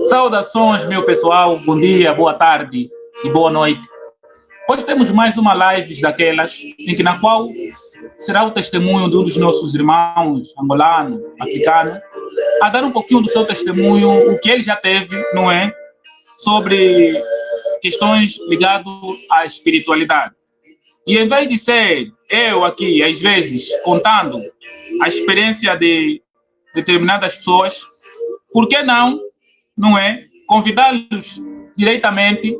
Saudações, meu pessoal. Bom dia, boa tarde e boa noite. Hoje temos mais uma live daquelas na qual será o testemunho de um dos nossos irmãos angolano, africano, a dar um pouquinho do seu testemunho, o que ele já teve, não é? Sobre questões ligadas à espiritualidade. E em vez de ser eu aqui, às vezes, contando a experiência de determinadas pessoas, por que não é? Convidá-los diretamente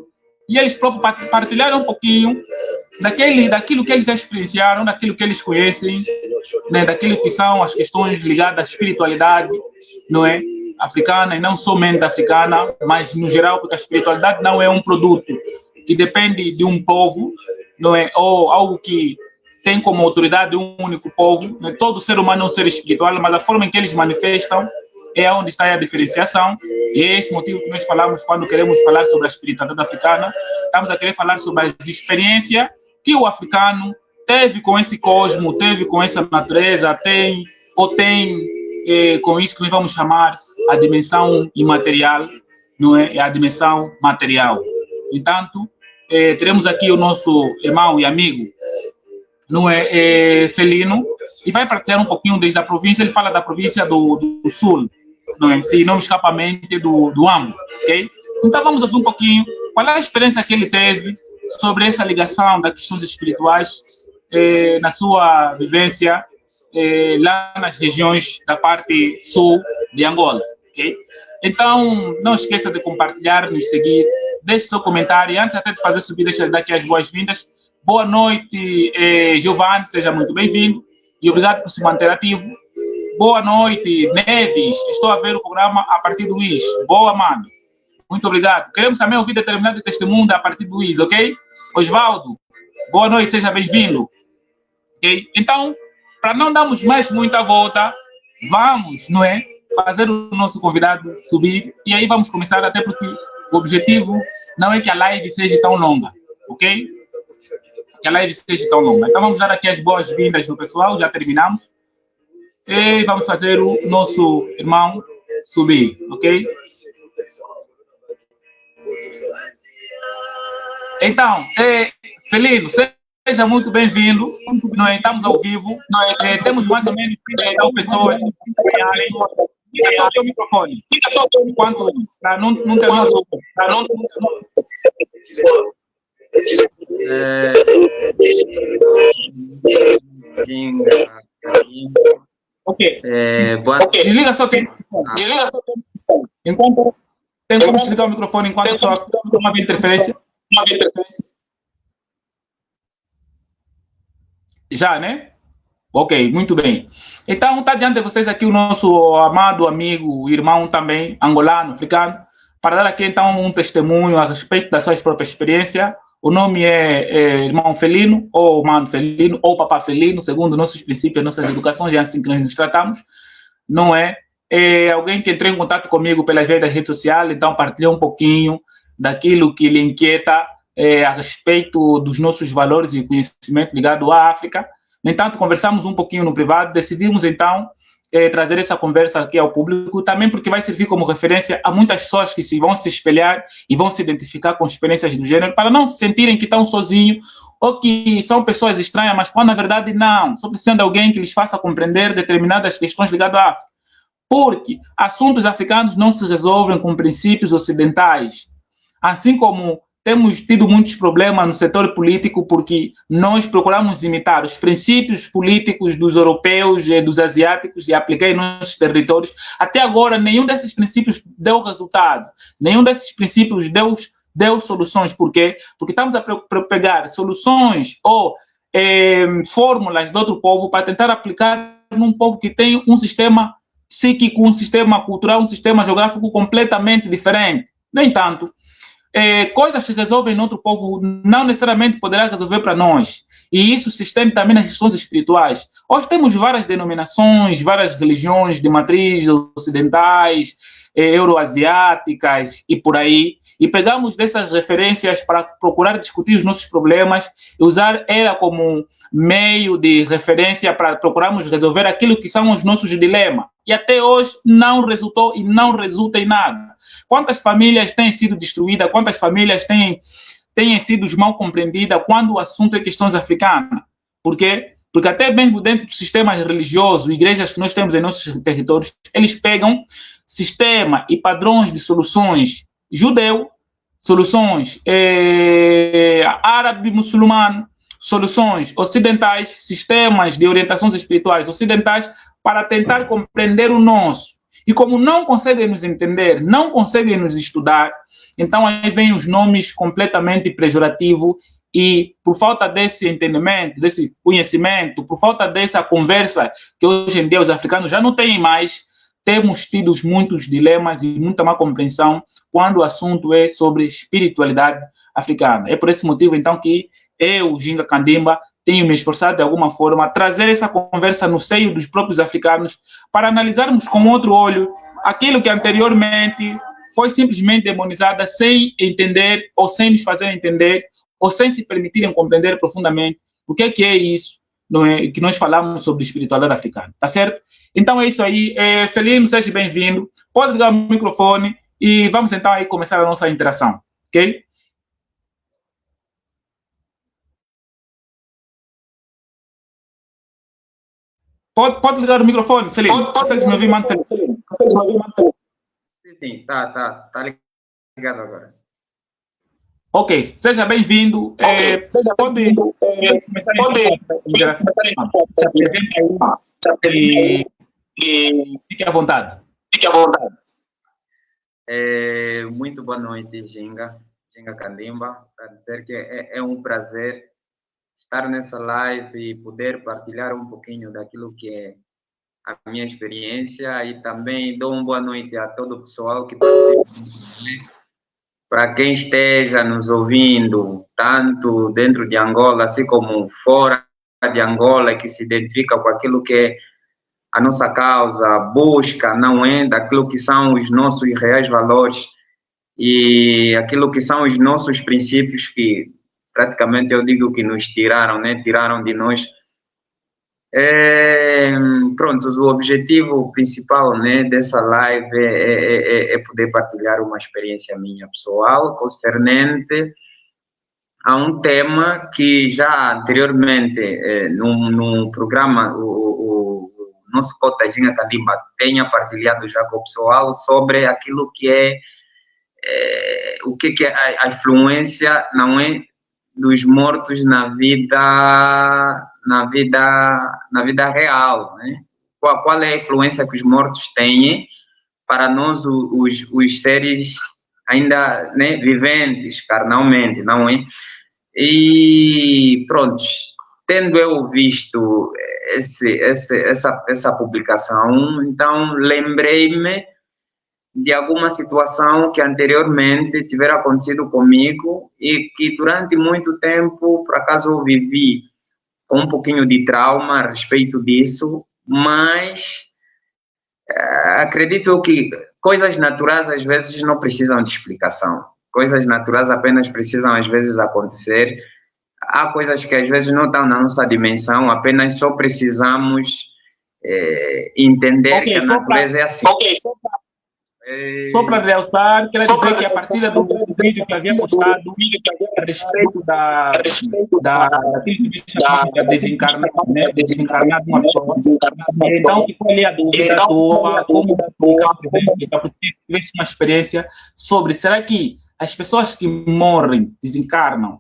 e eles próprios partilharam um pouquinho daquilo que eles experienciaram, daquilo que eles conhecem, né, daquilo que são as questões ligadas à espiritualidade, não é? Africana, e não somente africana, mas no geral, porque a espiritualidade não é um produto que depende de um povo, não é? Ou algo que tem como autoridade um único povo, né? Todo ser humano é um ser espiritual, mas a forma em que eles manifestam é onde está a diferenciação, e é esse motivo que nós falamos quando queremos falar sobre a espiritualidade africana. Estamos a querer falar sobre a experiência que o africano teve com esse cosmo, teve com essa natureza, tem com isso que nós vamos chamar a dimensão imaterial, não é? A dimensão material. Entanto, teremos aqui o nosso irmão e amigo, não é? Felino, e vai partilhar um pouquinho desde a província. Ele fala da província do Sul, não é? Se não me escapa a mente, do Ambo, ok? Então vamos ouvir um pouquinho qual é a experiência que ele teve sobre essa ligação das questões espirituais na sua vivência lá nas regiões da parte sul de Angola, ok? Então, não esqueça de compartilhar, nos seguir, deixe seu comentário, e antes até de fazer subir, deixa eu dar aqui as boas-vindas. Boa noite, Giovanni, seja muito bem-vindo, e obrigado por se manter ativo. Boa noite, Neves, estou a ver o programa a partir do IS. Boa, mano. Muito obrigado. Queremos também ouvir determinados testemunhos a partir do IS, ok? Osvaldo, boa noite, seja bem-vindo. Ok? Então, para não darmos mais muita volta, vamos, não é? Fazer o nosso convidado subir, e aí vamos começar, até porque o objetivo não é que a live seja tão longa, ok? Que a live seja tão longa. Então vamos dar aqui as boas-vindas no pessoal, já terminamos. E vamos fazer o nosso irmão subir, ok? Então, Felino, seja muito bem-vindo. Estamos ao vivo. Temos mais ou menos 30 pessoas que acompanharem. Liga só o teu microfone. Enquanto não terminar o ok. Desliga só o teu microfone. Enquanto tem como desligar o microfone enquanto só uma interferência. Já, né? Ok, muito bem. Então, está diante de vocês aqui o nosso amado amigo, irmão também, angolano, africano, para dar aqui então um testemunho a respeito da sua própria experiência. O nome é irmão Felino, ou mano Felino, ou papá Felino, segundo nossos princípios, nossas educações, é assim que nós nos tratamos, não é? É alguém que entrou em contato comigo pelas vias das redes sociais, então partilhou um pouquinho daquilo que lhe inquieta a respeito dos nossos valores e conhecimento ligado à África. No entanto, conversamos um pouquinho no privado, decidimos então trazer essa conversa aqui ao público, também porque vai servir como referência a muitas pessoas que vão se espelhar e vão se identificar com experiências do gênero, para não se sentirem que estão sozinhos ou que são pessoas estranhas, mas quando na verdade não, só precisam de alguém que lhes faça compreender determinadas questões ligadas à África. Porque assuntos africanos não se resolvem com princípios ocidentais, assim como temos tido muitos problemas no setor político porque nós procuramos imitar os princípios políticos dos europeus e dos asiáticos e aplicar em nossos territórios. Até agora, nenhum desses princípios deu resultado. Nenhum desses princípios deu soluções. Por quê? Porque estamos a pegar soluções ou fórmulas de outro povo para tentar aplicar num povo que tem um sistema psíquico, um sistema cultural, um sistema geográfico completamente diferente. No entanto, coisas que resolvem em outro povo não necessariamente poderá resolver para nós. E isso se estende também nas questões espirituais. Hoje temos várias denominações, várias religiões de matriz ocidentais, euroasiáticas e por aí, e pegamos dessas referências para procurar discutir os nossos problemas e usar ela como meio de referência para procurarmos resolver aquilo que são os nossos dilemas. E até hoje não resultou e não resulta em nada. Quantas famílias têm sido destruídas, quantas famílias têm sido mal compreendidas quando o assunto é questões africanas? Por quê? Porque até mesmo dentro dos sistemas religiosos, igrejas que nós temos em nossos territórios, eles pegam sistema e padrões de soluções judeu, soluções árabe-muçulmano, soluções ocidentais, sistemas de orientações espirituais ocidentais, para tentar compreender o nosso. E como não conseguem nos entender, não conseguem nos estudar, então aí vem os nomes completamente pejorativos e por falta desse entendimento, desse conhecimento, por falta dessa conversa que hoje em dia os africanos já não têm mais, temos tido muitos dilemas e muita má compreensão quando o assunto é sobre espiritualidade africana. É por esse motivo, então, que eu, Ginga Kandimba, tenho me esforçado de alguma forma a trazer essa conversa no seio dos próprios africanos para analisarmos com outro olho aquilo que anteriormente foi simplesmente demonizada sem entender ou sem nos fazer entender ou sem se permitirem compreender profundamente o que é isso, não é, que nós falamos sobre espiritualidade africana, tá certo? Então é isso aí, Felino, seja bem-vindo, pode ligar o microfone e vamos então aí começar a nossa interação, ok? Pode ligar o microfone, Felino, consegue me ouvir, mano, Felino? Sim, tá ligado agora. Ok, seja bem-vindo. Pode começar a interação. Se apresenta aí e fique à vontade. Muito boa noite, Ginga Kandimba. Para dizer que é um prazer estar nessa live e poder partilhar um pouquinho daquilo que é a minha experiência e também dou uma boa noite a todo o pessoal que participa. Para quem esteja nos ouvindo, tanto dentro de Angola, assim como fora de Angola, que se identifica com aquilo que é a nossa causa, busca, não é? Daquilo que são os nossos reais valores e aquilo que são os nossos princípios que praticamente eu digo que nos tiraram, né? Tiraram de nós. Pronto, o objetivo principal, né, dessa live é poder partilhar uma experiência minha pessoal concernente a um tema que já anteriormente no programa o nosso cota Ginga Kandimba tenha partilhado já com o pessoal sobre aquilo que é o que é a influência, não é, dos mortos na vida real, né? Qual é a influência que os mortos têm para nós, os seres ainda, né, viventes, carnalmente, não é? E pronto, tendo eu visto essa publicação, então lembrei-me de alguma situação que anteriormente tivera acontecido comigo e que durante muito tempo, por acaso, eu vivi com um pouquinho de trauma a respeito disso, mas acredito que coisas naturais às vezes não precisam de explicação. Coisas naturais apenas precisam às vezes acontecer. Há coisas que às vezes não estão na nossa dimensão, apenas só precisamos entender que a natureza é assim. Só para realçar, quero dizer que a partir do vídeo que havia postado a respeito daquilo que chama desencarnado, né? Desencarnado uma pessoa. Então, ficou ali a dúvida tua, como tivesse uma experiência sobre, será que as pessoas que morrem, desencarnam,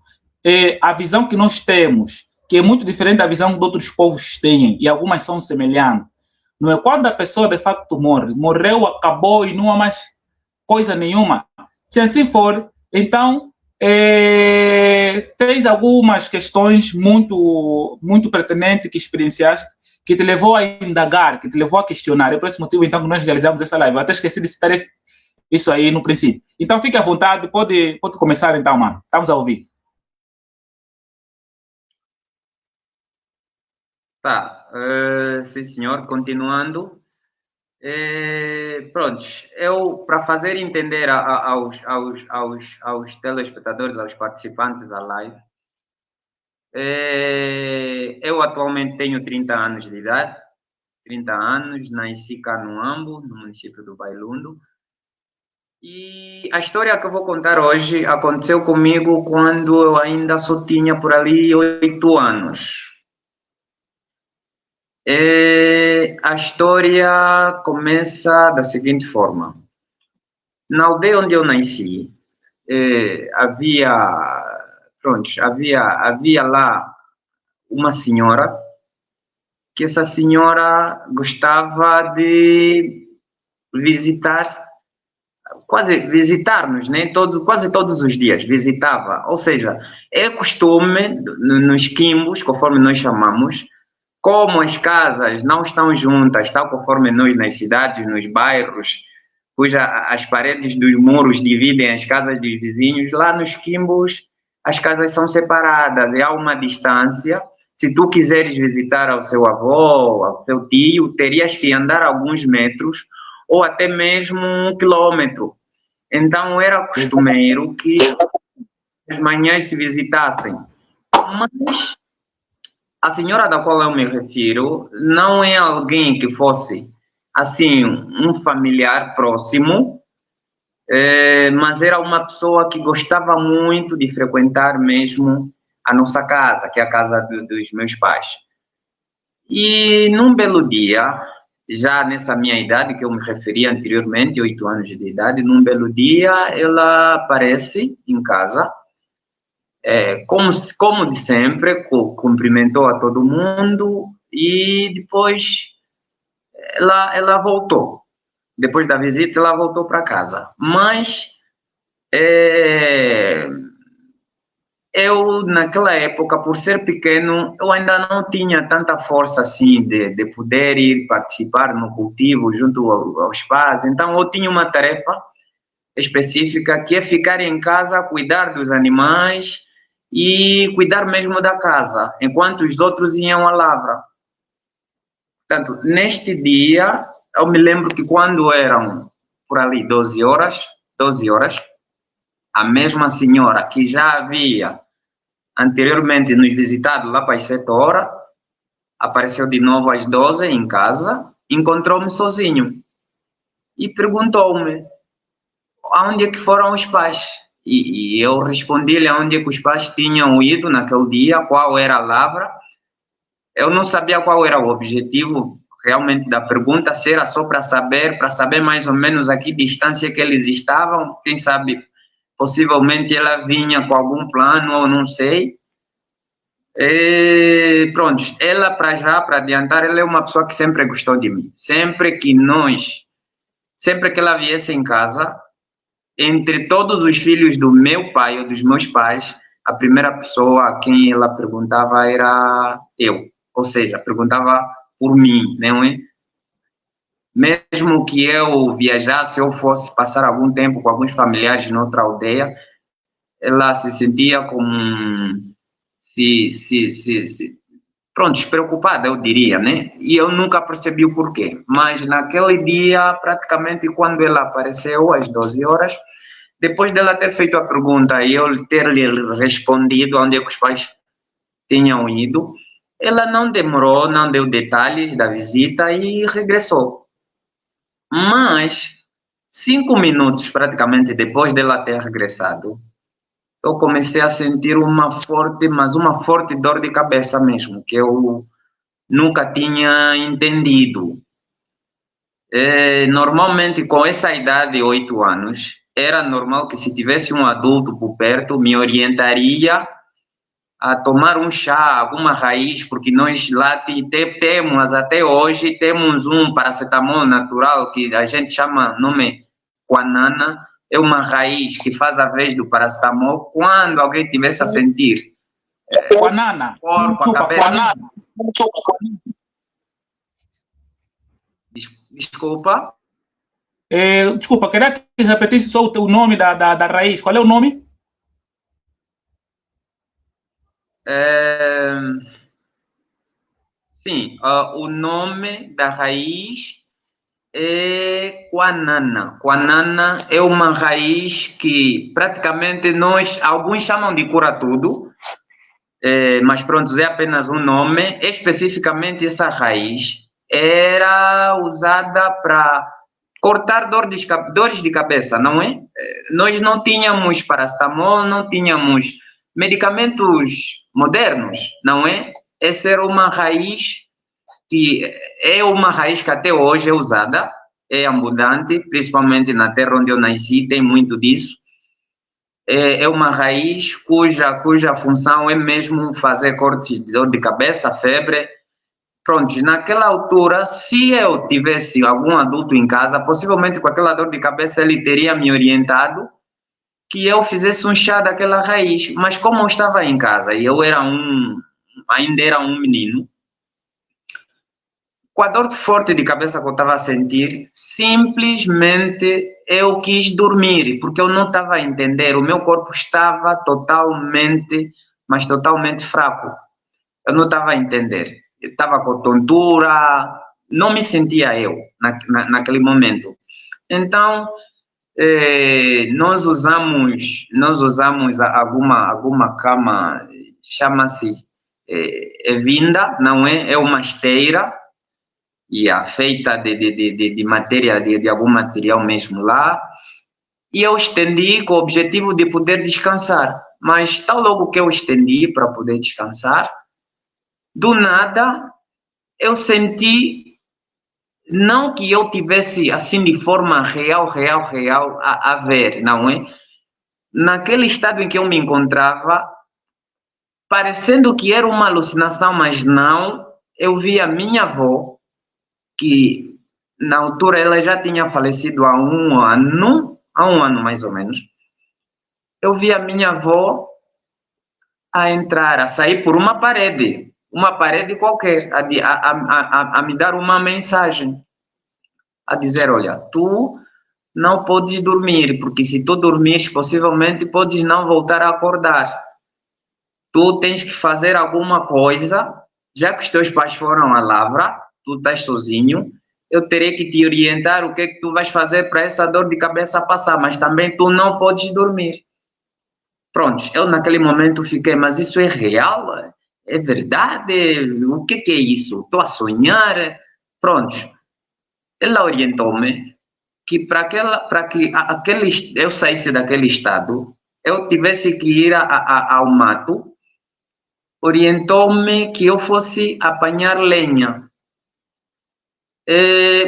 a visão que nós temos, que é muito diferente da visão que outros povos têm, e algumas são semelhantes, não é? Quando a pessoa de facto morreu, acabou e não há mais coisa nenhuma. Se assim for, então tens algumas questões muito pertinentes que experienciaste, que te levou a indagar, que te levou a questionar. É por esse motivo então que nós realizamos essa live. Eu até esqueci de citar isso aí no princípio. Então fique à vontade, pode começar então, mano. Estamos a ouvir. Tá, sim senhor, continuando, Pronto, eu, para fazer entender aos telespectadores, aos participantes da live, eu atualmente tenho 30 anos de idade, 30 anos, nasci cá no Ambo, no município do Bailundo. E a história que eu vou contar hoje aconteceu comigo quando eu ainda só tinha por ali 8 anos. A história começa da seguinte forma. Na aldeia onde eu nasci, havia lá uma senhora, que essa senhora gostava de visitar-nos, né? Quase todos os dias visitava. Ou seja, é costume nos quimbos, conforme nós chamamos, como as casas não estão juntas, tal conforme nós nas cidades, nos bairros, cuja as paredes dos muros dividem as casas dos vizinhos, lá nos quimbos as casas são separadas e há uma distância. Se tu quiseres visitar ao seu avô, ao seu tio, terias que andar alguns metros ou até mesmo 1 quilômetro. Então era costumeiro que as manhãs se visitassem. Mas a senhora da qual eu me refiro não é alguém que fosse assim um familiar próximo, mas era uma pessoa que gostava muito de frequentar mesmo a nossa casa, que é a casa dos meus pais. E num belo dia, já nessa minha idade que eu me referi anteriormente, 8 anos de idade, num belo dia ela aparece em casa, como de sempre, cumprimentou a todo mundo e depois ela voltou. Depois da visita, ela voltou para casa. Mas eu, naquela época, por ser pequeno, eu ainda não tinha tanta força assim de poder ir participar no cultivo junto aos pais. Então, eu tinha uma tarefa específica que é ficar em casa, cuidar dos animais e cuidar mesmo da casa, enquanto os outros iam à lavra. Portanto, neste dia, eu me lembro que quando eram por ali 12 horas, a mesma senhora que já havia anteriormente nos visitado lá para as 7 horas, apareceu de novo às 12 em casa, encontrou-me sozinho e perguntou-me aonde é que foram os pais. E eu respondi-lhe aonde é que os pais tinham ido naquele dia, qual era a lavra. Eu não sabia qual era o objetivo realmente da pergunta, se era só para saber mais ou menos a que distância que eles estavam, quem sabe, possivelmente ela vinha com algum plano, ou não sei. Pronto, ela para adiantar, ela é uma pessoa que sempre gostou de mim. Sempre que ela viesse em casa, entre todos os filhos do meu pai ou dos meus pais, a primeira pessoa a quem ela perguntava era eu. Ou seja, perguntava por mim, não é? Mesmo que eu viajasse, eu fosse passar algum tempo com alguns familiares noutra aldeia, ela se sentia como pronto, preocupada, eu diria, né? E eu nunca percebi o porquê. Mas naquele dia, praticamente quando ela apareceu, às 12 horas, depois dela ter feito a pergunta e eu ter lhe respondido onde é que os pais tinham ido, ela não demorou, não deu detalhes da visita e regressou. Mas 5 minutos praticamente depois dela ter regressado, eu comecei a sentir uma forte dor de cabeça mesmo, que eu nunca tinha entendido. Normalmente, com essa idade de 8 anos, era normal que se tivesse um adulto por perto, me orientaria a tomar um chá, alguma raiz, porque nós lá temos, até hoje, temos um paracetamol natural que a gente chama nome guanana, é uma raiz que faz a vez do paracetamol quando alguém tivesse a sentir. Guanana. Guanana. Desculpa. Desculpa, queria que repetisse só o teu nome da raiz. Qual é o nome? Sim, o nome da raiz é Quanana. Quanana é uma raiz que praticamente alguns chamam de cura-tudo, mas pronto, é apenas um nome. Especificamente essa raiz era usada para cortar dores de cabeça, não é? Nós não tínhamos paracetamol, não tínhamos medicamentos modernos, não é? Essa era uma raiz que é uma raiz que até hoje é usada, é abundante, principalmente na terra onde eu nasci, tem muito disso. É uma raiz cuja função é mesmo fazer corte de dor de cabeça, febre. Pronto, naquela altura, se eu tivesse algum adulto em casa, possivelmente com aquela dor de cabeça ele teria me orientado que eu fizesse um chá daquela raiz. Mas como eu estava em casa e eu ainda era um menino, com a dor forte de cabeça que eu estava a sentir, simplesmente eu quis dormir, porque eu não estava a entender, o meu corpo estava totalmente, mas totalmente fraco. Eu não estava a entender. Eu estava com tontura, não me sentia eu naquele momento. Então, nós usamos alguma cama, chama-se vinda, não é? É uma esteira, feita de matéria, de algum material mesmo lá, e eu estendi com o objetivo de poder descansar. Mas tal logo que eu estendi para poder descansar, do nada, eu senti, não que eu tivesse assim de forma real a ver, não é? Naquele estado em que eu me encontrava, parecendo que era uma alucinação, mas não, eu vi a minha avó, que na altura ela já tinha falecido há um ano mais ou menos. Eu vi a minha avó a sair por uma parede qualquer, a me dar uma mensagem, a dizer, olha, tu não podes dormir, porque se tu dormires, possivelmente podes não voltar a acordar. Tu tens que fazer alguma coisa, já que os teus pais foram à lavra, tu estás sozinho, eu terei que te orientar o que é que tu vais fazer para essa dor de cabeça passar, mas também tu não podes dormir. Pronto, eu naquele momento fiquei, mas isso é real? É verdade? O que é isso? Estou a sonhar? Pronto, ela orientou-me que para que eu saísse daquele estado, eu tivesse que ir ao mato, orientou-me que eu fosse apanhar lenha.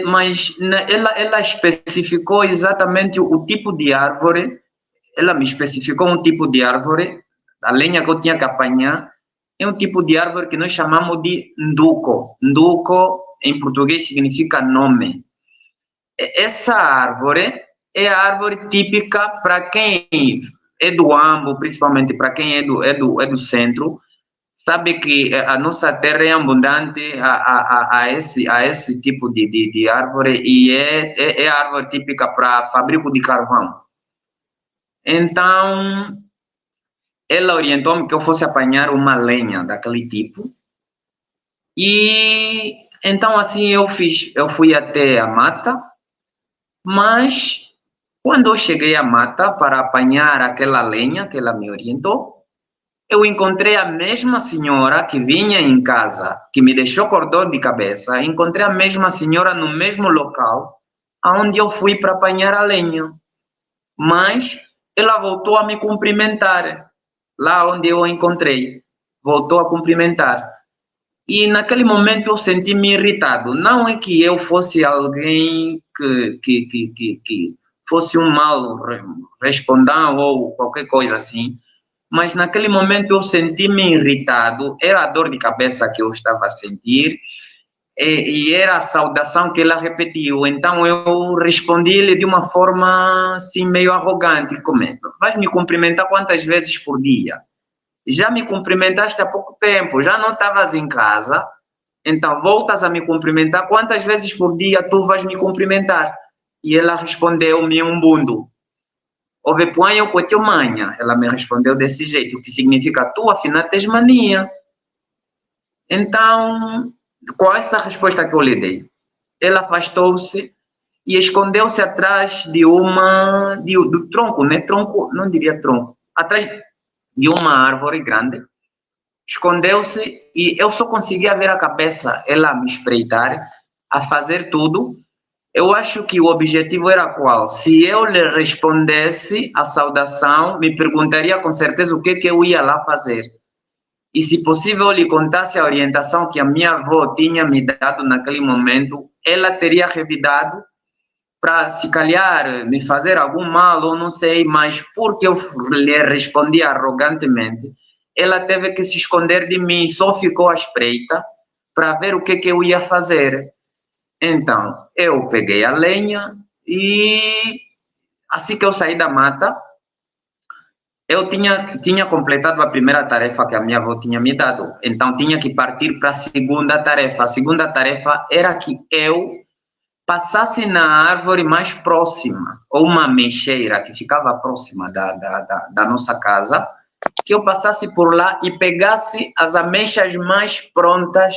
Mas ela especificou exatamente o tipo de árvore, ela me especificou um tipo de árvore, a lenha que eu tinha que apanhar, é um tipo de árvore que nós chamamos de nduco. Nduco, em português, significa nome. Essa árvore é a árvore típica para quem é do Ambo, principalmente para quem é do centro, sabe que a nossa terra é abundante a esse tipo de árvore e é a árvore típica para fabrico de carvão. Então, ela orientou-me que eu fosse apanhar uma lenha daquele tipo. E então assim eu fiz. Eu fui até a mata, mas quando eu cheguei à mata para apanhar aquela lenha que ela me orientou, eu encontrei a mesma senhora que vinha em casa, que me deixou com dor de cabeça. Encontrei a mesma senhora no mesmo local onde eu fui para apanhar a lenha. Mas ela voltou a me cumprimentar, lá onde eu a encontrei. Voltou a cumprimentar. E naquele momento eu senti-me irritado. Não é que eu fosse alguém que fosse um mal respondão ou qualquer coisa assim, mas naquele momento eu senti-me irritado. Era a dor de cabeça que eu estava a sentir e era a saudação que ela repetiu. Então eu respondi-lhe de uma forma assim meio arrogante. Como é? Vais me cumprimentar quantas vezes por dia? Já me cumprimentaste há pouco tempo, já não estavas em casa, então voltas a me cumprimentar, quantas vezes por dia tu vais me cumprimentar? E ela respondeu-me um bundo. Ove põe o teu manha. Ela me respondeu desse jeito, que significa tu afinal tens mania. Então, qual é essa resposta que eu lhe dei? Ela afastou-se e escondeu-se atrás do tronco, né? Tronco, não diria tronco, atrás de uma árvore grande. Escondeu-se e eu só conseguia ver a cabeça, ela a me espreitar, a fazer tudo. Eu acho que o objetivo era qual? Se eu lhe respondesse a saudação, me perguntaria com certeza o que eu ia lá fazer. E, se possível, lhe contasse a orientação que a minha avó tinha me dado naquele momento, ela teria revidado para, se calhar, me fazer algum mal ou não sei, mas porque eu lhe respondi arrogantemente, ela teve que se esconder de mim, só ficou à espreita para ver o que eu ia fazer. Então, eu peguei a lenha e assim que eu saí da mata, eu tinha completado a primeira tarefa que a minha avó tinha me dado. Então, tinha que partir para a segunda tarefa. A segunda tarefa era que eu passasse na árvore mais próxima, ou uma ameixeira que ficava próxima da nossa casa, que eu passasse por lá e pegasse as ameixas mais prontas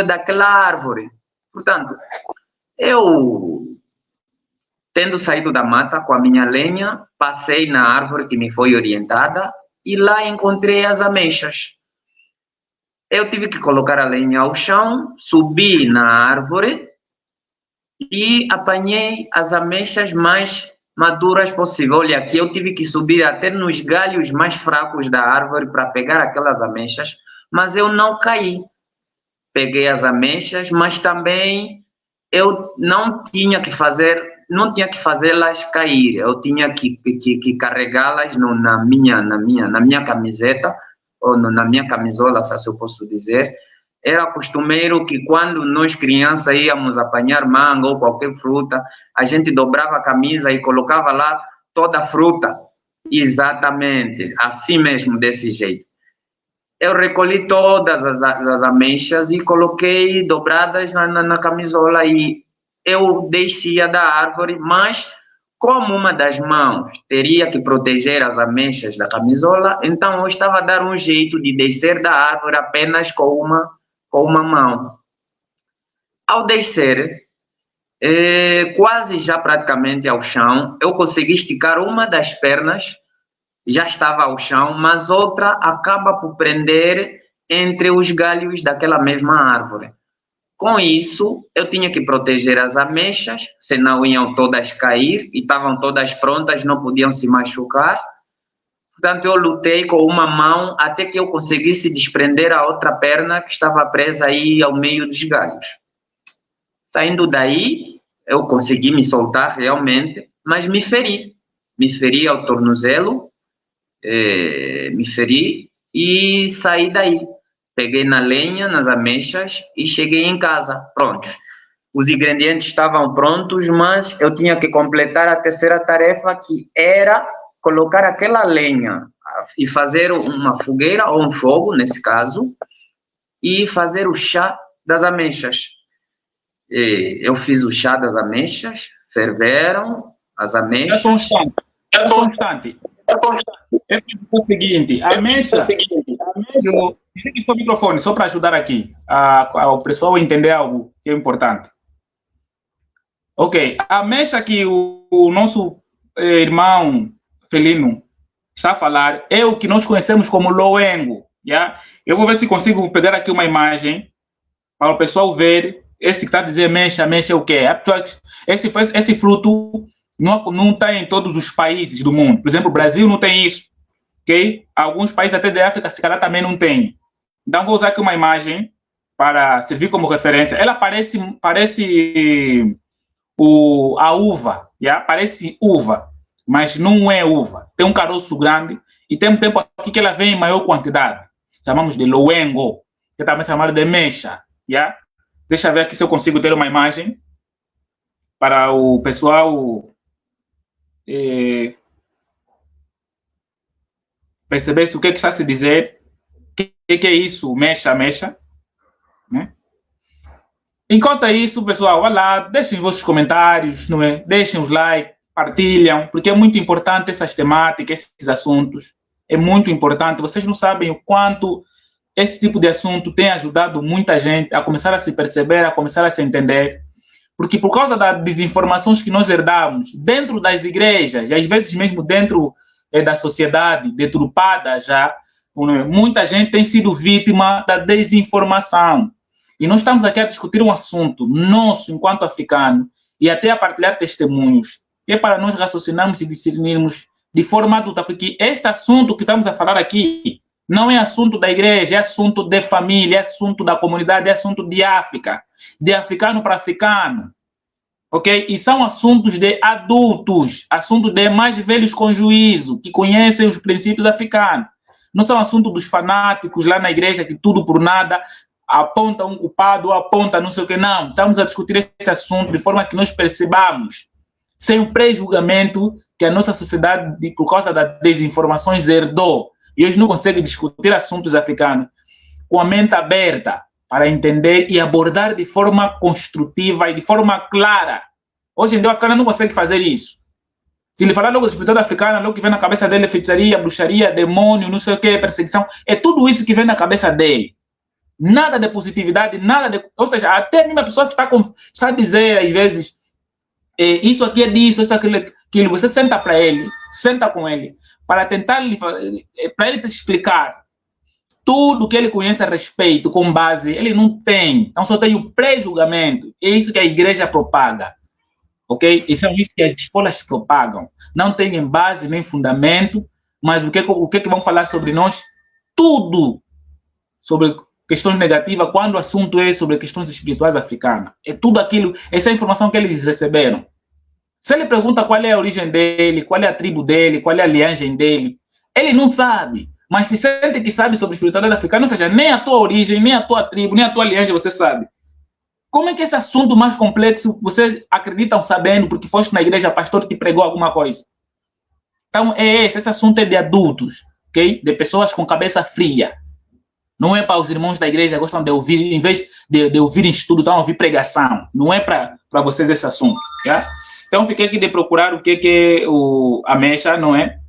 daquela árvore. Portanto, eu, tendo saído da mata com a minha lenha, passei na árvore que me foi orientada e lá encontrei as ameixas. Eu tive que colocar a lenha ao chão, subi na árvore e apanhei as ameixas mais maduras possível. Olha, aqui eu tive que subir até nos galhos mais fracos da árvore para pegar aquelas ameixas, mas eu não caí. Peguei as ameixas, mas também eu não tinha que fazê-las cair. Eu tinha que carregá-las na minha camiseta, ou na minha camisola, se eu posso dizer. Era costumeiro que quando nós crianças íamos apanhar manga ou qualquer fruta, a gente dobrava a camisa e colocava lá toda a fruta. Exatamente, assim mesmo, desse jeito. Eu recolhi todas as ameixas e coloquei dobradas na camisola e eu descia da árvore, mas como uma das mãos teria que proteger as ameixas da camisola, então eu estava a dar um jeito de descer da árvore apenas com uma mão. Ao descer, quase já praticamente ao chão, eu consegui esticar uma das pernas, já estava ao chão, mas outra acaba por prender entre os galhos daquela mesma árvore. Com isso, eu tinha que proteger as ameixas, senão iam todas cair, e estavam todas prontas, não podiam se machucar. Portanto, eu lutei com uma mão até que eu conseguisse desprender a outra perna que estava presa aí ao meio dos galhos. Saindo daí, eu consegui me soltar realmente, mas me feri. Me feri ao tornozelo, me feri e saí daí. Peguei na lenha, nas ameixas e cheguei em casa. Pronto. Os ingredientes estavam prontos, mas eu tinha que completar a terceira tarefa, que era colocar aquela lenha e fazer uma fogueira ou um fogo, nesse caso, e fazer o chá das ameixas. Eu fiz o chá das ameixas, ferveram as ameixas. É constante. É o seguinte, a ameixa, desligue seu microfone, só para ajudar aqui, ao pessoal entender algo que é importante. Ok, a ameixa que o nosso irmão Felino está a falar é o que nós conhecemos como loengo. Yeah? Eu vou ver se consigo pegar aqui uma imagem para o pessoal ver. Esse que está a dizer ameixa é o quê? Esse fruto não está em todos os países do mundo. Por exemplo, o Brasil não tem isso. Okay? Alguns países até da África, se calhar, também não tem. Então, vou usar aqui uma imagem para servir como referência. Ela parece a uva. Yeah? Parece uva, mas não é uva. Tem um caroço grande e tem um tempo aqui que ela vem em maior quantidade. Chamamos de loengo, que também é chamado de ameixa. Yeah? Deixa eu ver aqui se eu consigo ter uma imagem para o pessoal perceber o que está a se dizer, o que é isso, mexa, né? Enquanto isso, pessoal, vai lá, deixem os vossos comentários, não é? Deixem os likes, partilham, porque é muito importante essas temáticas, esses assuntos, é muito importante. Vocês não sabem o quanto esse tipo de assunto tem ajudado muita gente a começar a se perceber, a começar a se entender, porque por causa das desinformações que nós herdamos dentro das igrejas, e às vezes mesmo dentro da sociedade, deturpada já, muita gente tem sido vítima da desinformação. E nós estamos aqui a discutir um assunto nosso, enquanto africano, e até a partilhar testemunhos, que é para nós raciocinarmos e discernirmos de forma adulta, porque este assunto que estamos a falar aqui não é assunto da igreja, é assunto de família, é assunto da comunidade, é assunto de África, de africano para africano, ok? E são assuntos de adultos, assuntos de mais velhos com juízo, que conhecem os princípios africanos. Não são assuntos dos fanáticos lá na igreja que tudo por nada aponta um culpado, aponta não sei o que, não. Estamos a discutir esse assunto de forma que nós percebamos, sem o pré-julgamento que a nossa sociedade, por causa das desinformações, herdou. E hoje não consegue discutir assuntos africanos com a mente aberta para entender e abordar de forma construtiva e de forma clara. Hoje em dia o africano não consegue fazer isso. Se ele falar logo de espiritualidade africana, logo que vem na cabeça dele é feitiçaria, bruxaria, demônio, não sei o que, perseguição. É tudo isso que vem na cabeça dele. Nada de positividade, nada de... Ou seja, até a mesma pessoa que está a dizer, às vezes, isso aqui é disso, isso aquilo, aquilo. Você senta para ele, senta com ele, para tentar para ele te explicar tudo que ele conhece a respeito, com base, ele não tem. Então só tem o pré-julgamento. É isso que a igreja propaga. Ok? E são isso que as escolas propagam. Não tem base nem fundamento, mas o que vão falar sobre nós? Tudo sobre questões negativas, quando o assunto é sobre questões espirituais africanas. É tudo aquilo, essa é a informação que eles receberam. Se ele pergunta qual é a origem dele, qual é a tribo dele, qual é a linhagem dele, ele não sabe, mas se sente que sabe sobre espiritualidade africana, ou seja, nem a tua origem, nem a tua tribo, nem a tua linhagem você sabe. Como é que esse assunto mais complexo vocês acreditam sabendo porque foste na igreja, pastor te pregou alguma coisa? Então, esse assunto é de adultos, ok? De pessoas com cabeça fria. Não é para os irmãos da igreja que gostam de ouvir, em vez de ouvir estudo, estão a ouvir pregação. Não é para vocês esse assunto, tá? Então, fiquei aqui de procurar o que é a mecha, não é?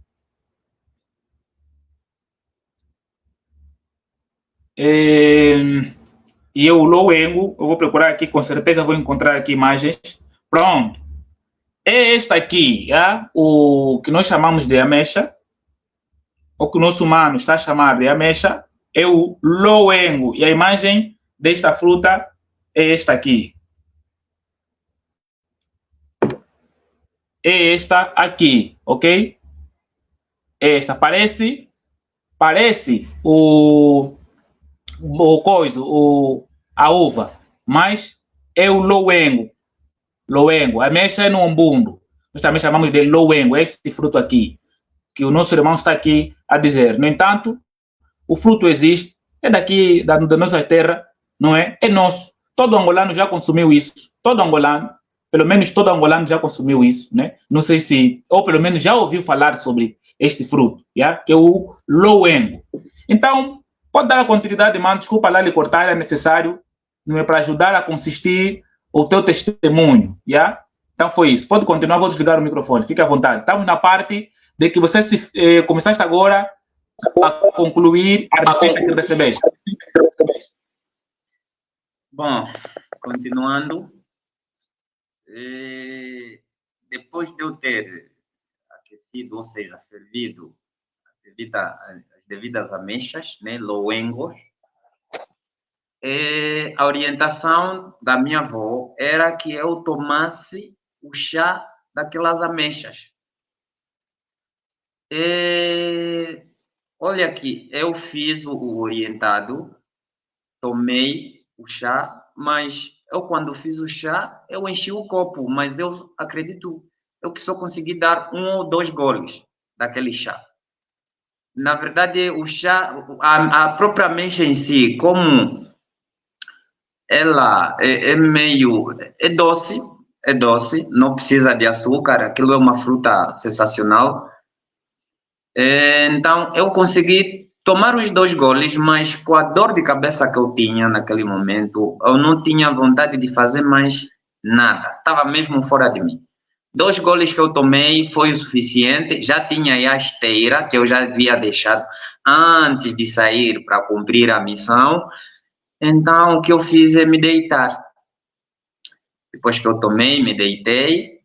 E eu, o Lowengo, eu vou procurar aqui, com certeza vou encontrar aqui imagens. Pronto. É esta aqui, tá? O que nós chamamos de ameixa, o que o nosso humano está a chamar de ameixa, é o lowengo. E a imagem desta fruta é esta aqui. É esta aqui, ok? Esta parece a uva, mas é o lowengo. Lowengo. A ameixa é no umbundo. Nós também chamamos de lowengo, esse fruto aqui, que o nosso irmão está aqui a dizer. No entanto, o fruto existe, é daqui, da nossa terra, não é? É nosso. Todo angolano já consumiu isso. Todo angolano, pelo menos todo angolano já consumiu isso, né? Não sei se, ou pelo menos já ouviu falar sobre este fruto, yeah? Que é o lowengo. Então, pode dar a continuidade, mano, desculpa lá lhe cortar, é necessário, não é, para ajudar a consistir o teu testemunho, yeah? Então foi isso. Pode continuar, vou desligar o microfone, fique à vontade. Estamos na parte de que você começaste agora a concluir a resposta que recebeste. Bom, continuando, depois de eu ter aquecido, ou seja, fervido as devidas ameixas, né, loengos, a orientação da minha avó era que eu tomasse o chá daquelas ameixas. Olha aqui, eu fiz o orientado, tomei o chá, mas eu quando fiz o chá, eu enchi o copo, mas eu acredito que só consegui dar 1 ou 2 goles daquele chá. Na verdade, o chá, a própria ameixa em si, como ela é doce, não precisa de açúcar, aquilo é uma fruta sensacional. Então, eu consegui tomar os 2 goles, mas com a dor de cabeça que eu tinha naquele momento, eu não tinha vontade de fazer mais nada. Estava mesmo fora de mim. 2 goles que eu tomei foi o suficiente. Já tinha aí a esteira, que eu já havia deixado antes de sair para cumprir a missão. Então, o que eu fiz é me deitar. Depois que eu tomei, me deitei.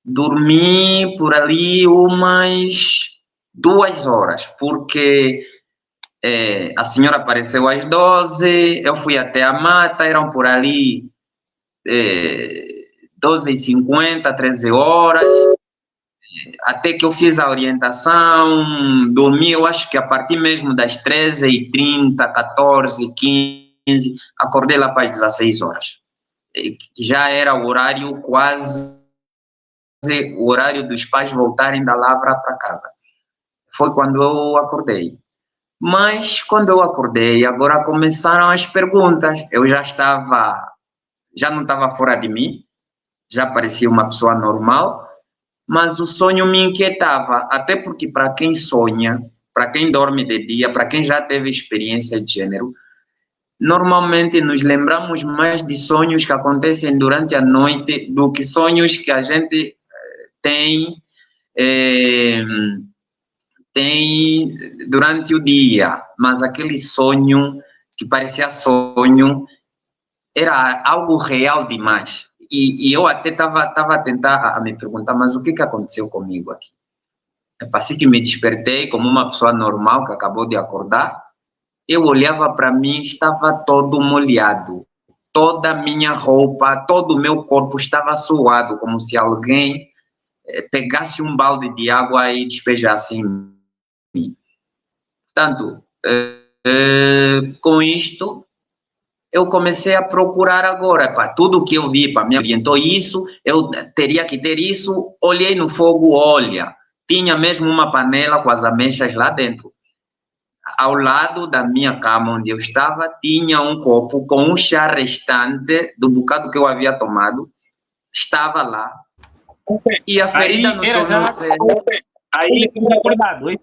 Dormi por ali umas 2 horas, porque a senhora apareceu às 12, eu fui até a mata, eram por ali 12h50, 13 horas, até que eu fiz a orientação, dormi, eu acho que a partir mesmo das 13h30, 14, 15, acordei lá para as 16 horas. Já era o horário quase, o horário dos pais voltarem da lavra para casa. Foi quando eu acordei. Mas quando eu acordei, agora começaram as perguntas. Eu já não estava fora de mim, já parecia uma pessoa normal, mas o sonho me inquietava, até porque para quem sonha, para quem dorme de dia, para quem já teve experiência de gênero, normalmente nos lembramos mais de sonhos que acontecem durante a noite do que sonhos que a gente tem durante o dia, mas aquele sonho que parecia sonho era algo real demais. E eu até estava a tentar me perguntar, mas o que aconteceu comigo aqui? Assim que me despertei como uma pessoa normal que acabou de acordar, eu olhava para mim, estava todo molhado. Toda a minha roupa, todo o meu corpo estava suado, como se alguém pegasse um balde de água e despejasse em mim. Portanto, com isto, eu comecei a procurar agora, para tudo que eu vi, para me orientou isso, eu teria que ter isso, olhei no fogo, olha, tinha mesmo uma panela com as ameixas lá dentro. Ao lado da minha cama onde eu estava, tinha um copo com um chá restante do bocado que eu havia tomado, estava lá. E a ferida aí no era já tornozelo... aí acordado, hein?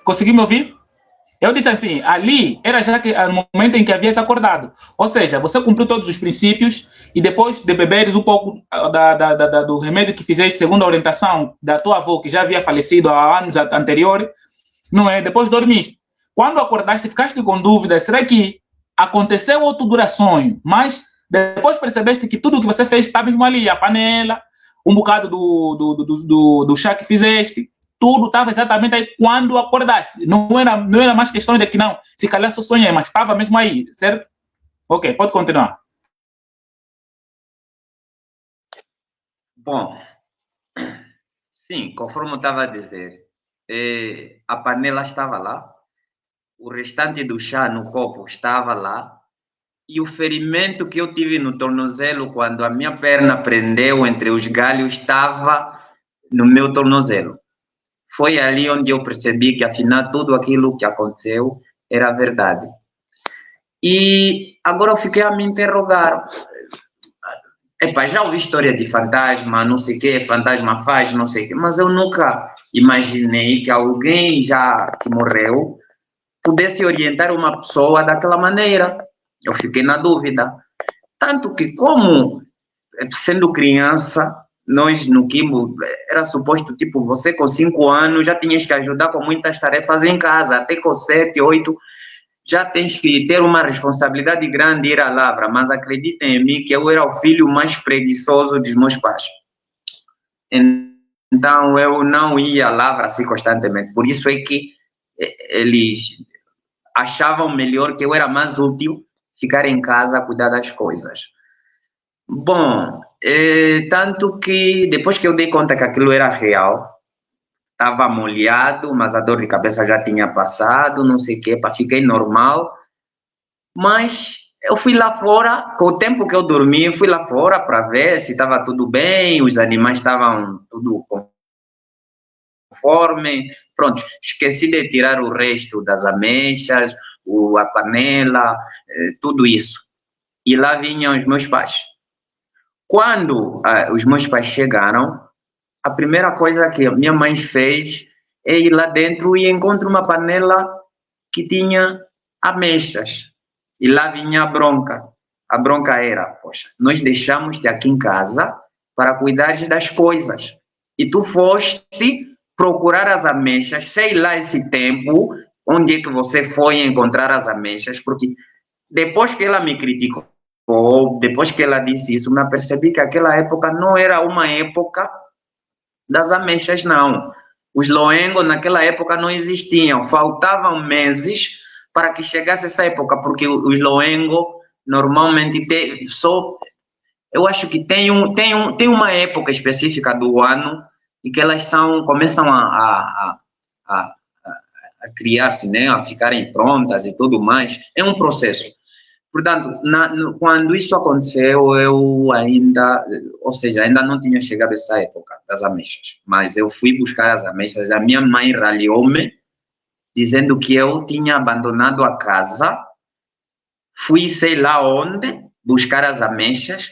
Consegui me ouvir? Eu disse assim, ali era já o momento em que havias acordado. Ou seja, você cumpriu todos os princípios e depois de beberes um pouco do remédio que fizeste segundo a orientação da tua avó, que já havia falecido há anos anteriores, não é? Depois dormiste. Quando acordaste, ficaste com dúvida, será que aconteceu ou tudo era sonho? Mas depois percebeste que tudo o que você fez estava mesmo ali, a panela, um bocado do chá que fizeste, tudo estava exatamente aí quando acordaste. Não era mais questão de que não, se calhar só sonhei, mas estava mesmo aí, certo? Ok, pode continuar. Bom, sim, conforme eu estava a dizer, a panela estava lá, o restante do chá no copo estava lá, e o ferimento que eu tive no tornozelo quando a minha perna prendeu entre os galhos estava no meu tornozelo. Foi ali onde eu percebi que, afinal, tudo aquilo que aconteceu era verdade. E agora eu fiquei a me interrogar. Epa, já ouvi história de fantasma, não sei o que, fantasma faz, não sei o que, mas eu nunca imaginei que alguém já que morreu pudesse orientar uma pessoa daquela maneira. Eu fiquei na dúvida. Tanto que, como sendo criança, nós no Quimbo, era suposto, tipo, você com 5 anos já tinhas que ajudar com muitas tarefas em casa, até com 7, 8, já tens que ter uma responsabilidade grande ir à lavra, mas acreditem em mim que eu era o filho mais preguiçoso dos meus pais. Então, eu não ia à lavra assim constantemente, por isso é que eles achavam melhor que eu era mais útil ficar em casa a cuidar das coisas. Bom, tanto que depois que eu dei conta que aquilo era real, estava molhado, mas a dor de cabeça já tinha passado, não sei o que, fiquei normal, mas eu fui lá fora, com o tempo que eu dormi, fui lá fora para ver se estava tudo bem, os animais estavam tudo conforme, pronto, esqueci de tirar o resto das ameixas, a panela, tudo isso. E lá vinham os meus pais. Quando os meus pais chegaram, a primeira coisa que minha mãe fez é ir lá dentro e encontra uma panela que tinha ameixas. E lá vinha a bronca. A bronca era, poxa, nós deixamos-te aqui em casa para cuidar das coisas. E tu foste procurar as ameixas, sei lá esse tempo, onde é que você foi encontrar as ameixas, porque depois que ela me criticou, depois que ela disse isso, me apercebi que aquela época não era uma época das ameixas, não. Os loengos naquela época não existiam, faltavam meses para que chegasse essa época, porque os loengos normalmente eu acho que tem uma época específica do ano e que elas começam a criar-se, né, a ficarem prontas e tudo mais. É um processo. Portanto, quando isso aconteceu, eu ainda não tinha chegado essa época das ameixas, mas eu fui buscar as ameixas. A minha mãe ralhou-me, dizendo que eu tinha abandonado a casa, fui sei lá onde buscar as ameixas,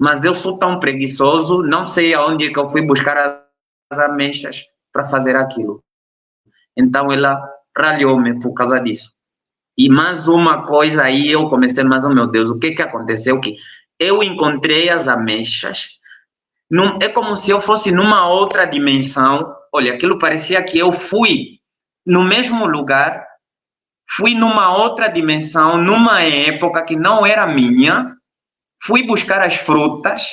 mas eu sou tão preguiçoso, não sei aonde é que eu fui buscar as ameixas para fazer aquilo. Então ela ralhou-me por causa disso. E mais uma coisa aí, eu comecei, mas, oh meu Deus, o que aconteceu? Que eu encontrei as ameixas, é como se eu fosse numa outra dimensão. Olha, aquilo parecia que eu fui no mesmo lugar, fui numa outra dimensão, numa época que não era minha, fui buscar as frutas,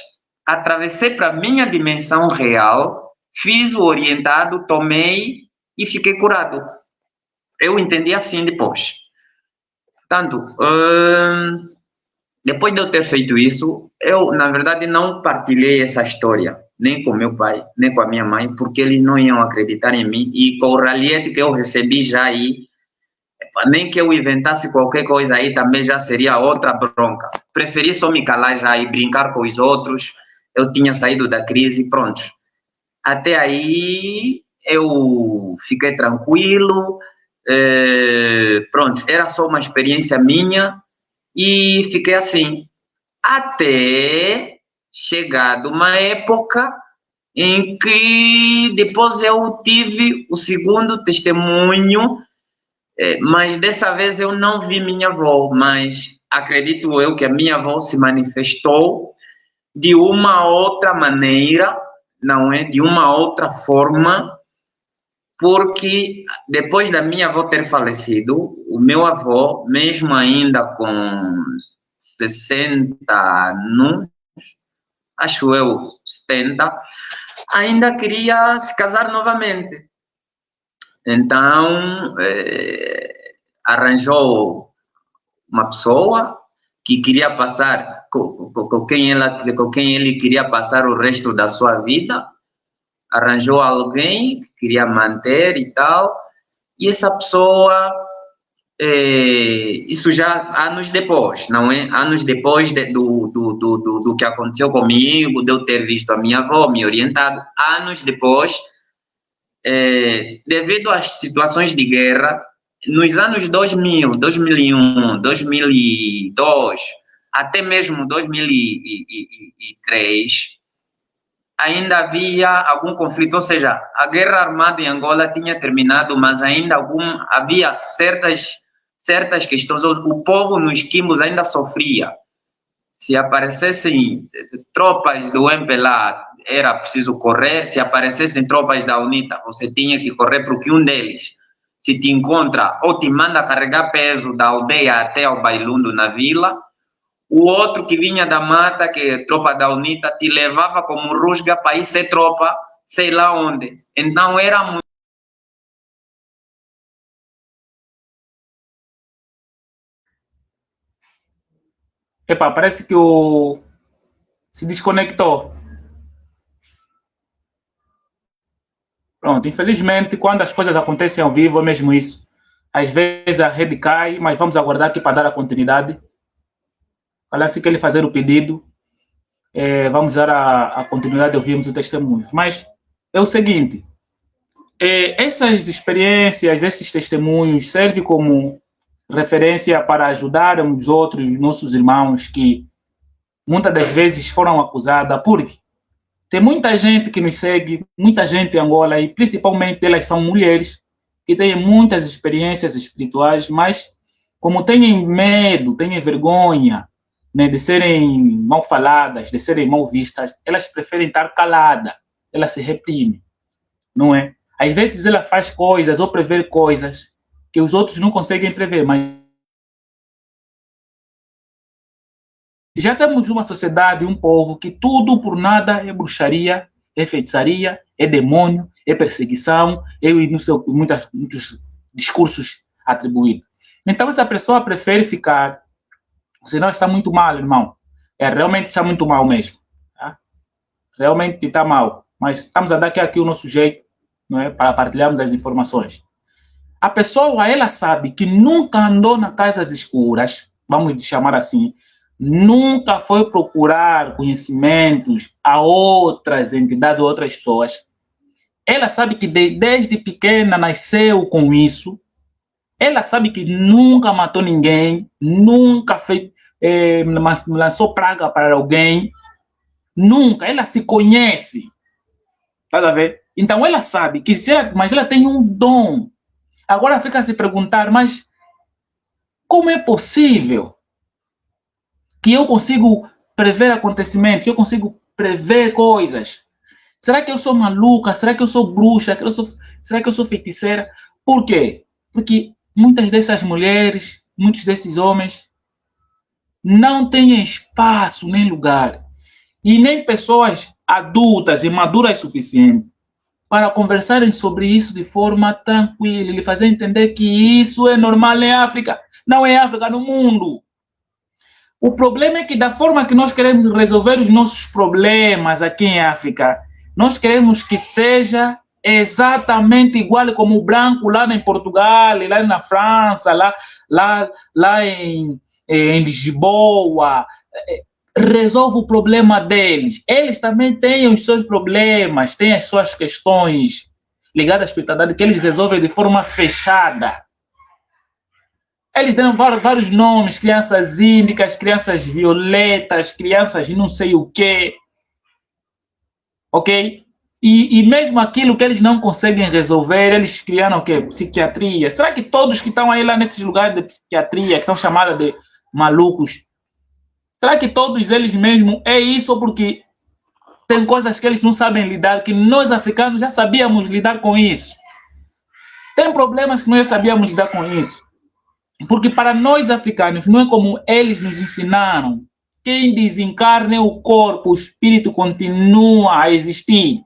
atravessei para a minha dimensão real, fiz o orientado, tomei e fiquei curado. Eu entendi assim depois. Portanto, depois de eu ter feito isso, eu, na verdade, não partilhei essa história, nem com meu pai, nem com a minha mãe, porque eles não iam acreditar em mim, e com o ralhete que eu recebi já aí, nem que eu inventasse qualquer coisa aí, também já seria outra bronca. Preferi só me calar já e brincar com os outros, eu tinha saído da crise, pronto. Até aí, eu fiquei tranquilo, pronto, era só uma experiência minha e fiquei assim, até chegado uma época em que depois eu tive o segundo testemunho, mas dessa vez eu não vi minha avó, mas acredito eu que a minha avó se manifestou de uma outra maneira, não é? De uma outra forma, porque depois da minha avó ter falecido, o meu avô, mesmo ainda com 60 anos, acho eu, 70, ainda queria se casar novamente. Então, arranjou uma pessoa que queria passar, com quem ele queria passar o resto da sua vida, arranjou alguém que queria manter e tal, e essa pessoa, isso já anos depois, não é? Anos depois do que aconteceu comigo, de eu ter visto a minha avó me orientado, anos depois, devido às situações de guerra, nos anos 2000, 2001, 2002, até mesmo 2003, ainda havia algum conflito, ou seja, a guerra armada em Angola tinha terminado, mas ainda havia certas questões, o povo nos quimbos ainda sofria. Se aparecessem tropas do MPLA, era preciso correr. Se aparecessem tropas da UNITA, você tinha que correr, porque um deles, se te encontra ou te manda carregar peso da aldeia até ao Bailundo na vila, o outro que vinha da mata, que é tropa da UNITA, te levava como rusga para ir ser tropa, sei lá onde. Então era muito. Epa, parece que se desconectou. Pronto, infelizmente, quando as coisas acontecem ao vivo, é mesmo isso. Às vezes a rede cai, mas vamos aguardar aqui para dar a continuidade. Assim que ele fazer o pedido, vamos dar a continuidade de ouvirmos o testemunho. Mas é o seguinte, essas experiências, esses testemunhos servem como referência para ajudar os outros, nossos irmãos que muitas das vezes foram acusados, porque tem muita gente que nos segue, muita gente em Angola, e principalmente elas são mulheres, que têm muitas experiências espirituais, mas como têm medo, têm vergonha, né, de serem mal faladas, de serem mal vistas, elas preferem estar caladas, elas se reprimem, não é? Às vezes ela faz coisas ou prevê coisas que os outros não conseguem prever, mas já temos uma sociedade, um povo, que tudo por nada é bruxaria, é feitiçaria, é demônio, é perseguição, é não sei, muitos discursos atribuídos. Então essa pessoa prefere ficar, senão está muito mal, irmão. Realmente está muito mal mesmo. Tá? Realmente está mal. Mas estamos a dar aqui o nosso jeito, não é, para partilharmos as informações. A pessoa, ela sabe que nunca andou nas casas escuras, vamos chamar assim, nunca foi procurar conhecimentos a outras entidades, outras pessoas. Ela sabe que desde pequena nasceu com isso. Ela sabe que nunca matou ninguém, nunca fez, lançou praga para alguém. Nunca. Ela se conhece. Tá a ver? Então ela sabe que mas ela tem um dom. Agora fica a se perguntar, mas como é possível que eu consigo prever acontecimentos, que eu consigo prever coisas? Será que eu sou maluca? Será que eu sou bruxa? Será que eu sou feiticeira? Por quê? Porque muitas dessas mulheres, muitos desses homens, não têm espaço nem lugar. E nem pessoas adultas e maduras o suficiente para conversarem sobre isso de forma tranquila, e fazer entender que isso é normal em África. Não é África, no mundo. O problema é que da forma que nós queremos resolver os nossos problemas aqui em África, nós queremos que seja exatamente igual como o branco lá em Portugal, lá na França, lá em Lisboa. Resolve o problema deles. Eles também têm os seus problemas, têm as suas questões ligadas à espiritualidade que eles resolvem de forma fechada. Eles deram vários nomes, crianças índicas, crianças violetas, crianças não sei o quê. Ok? E mesmo aquilo que eles não conseguem resolver, eles criaram o quê? Psiquiatria. Será que todos que estão aí lá nesses lugares de psiquiatria, que são chamados de malucos, será que todos eles mesmo é isso, porque tem coisas que eles não sabem lidar, que nós africanos já sabíamos lidar com isso? Tem problemas que nós já sabíamos lidar com isso. Porque para nós africanos, não é como eles nos ensinaram. Quem desencarna é o corpo, o espírito continua a existir,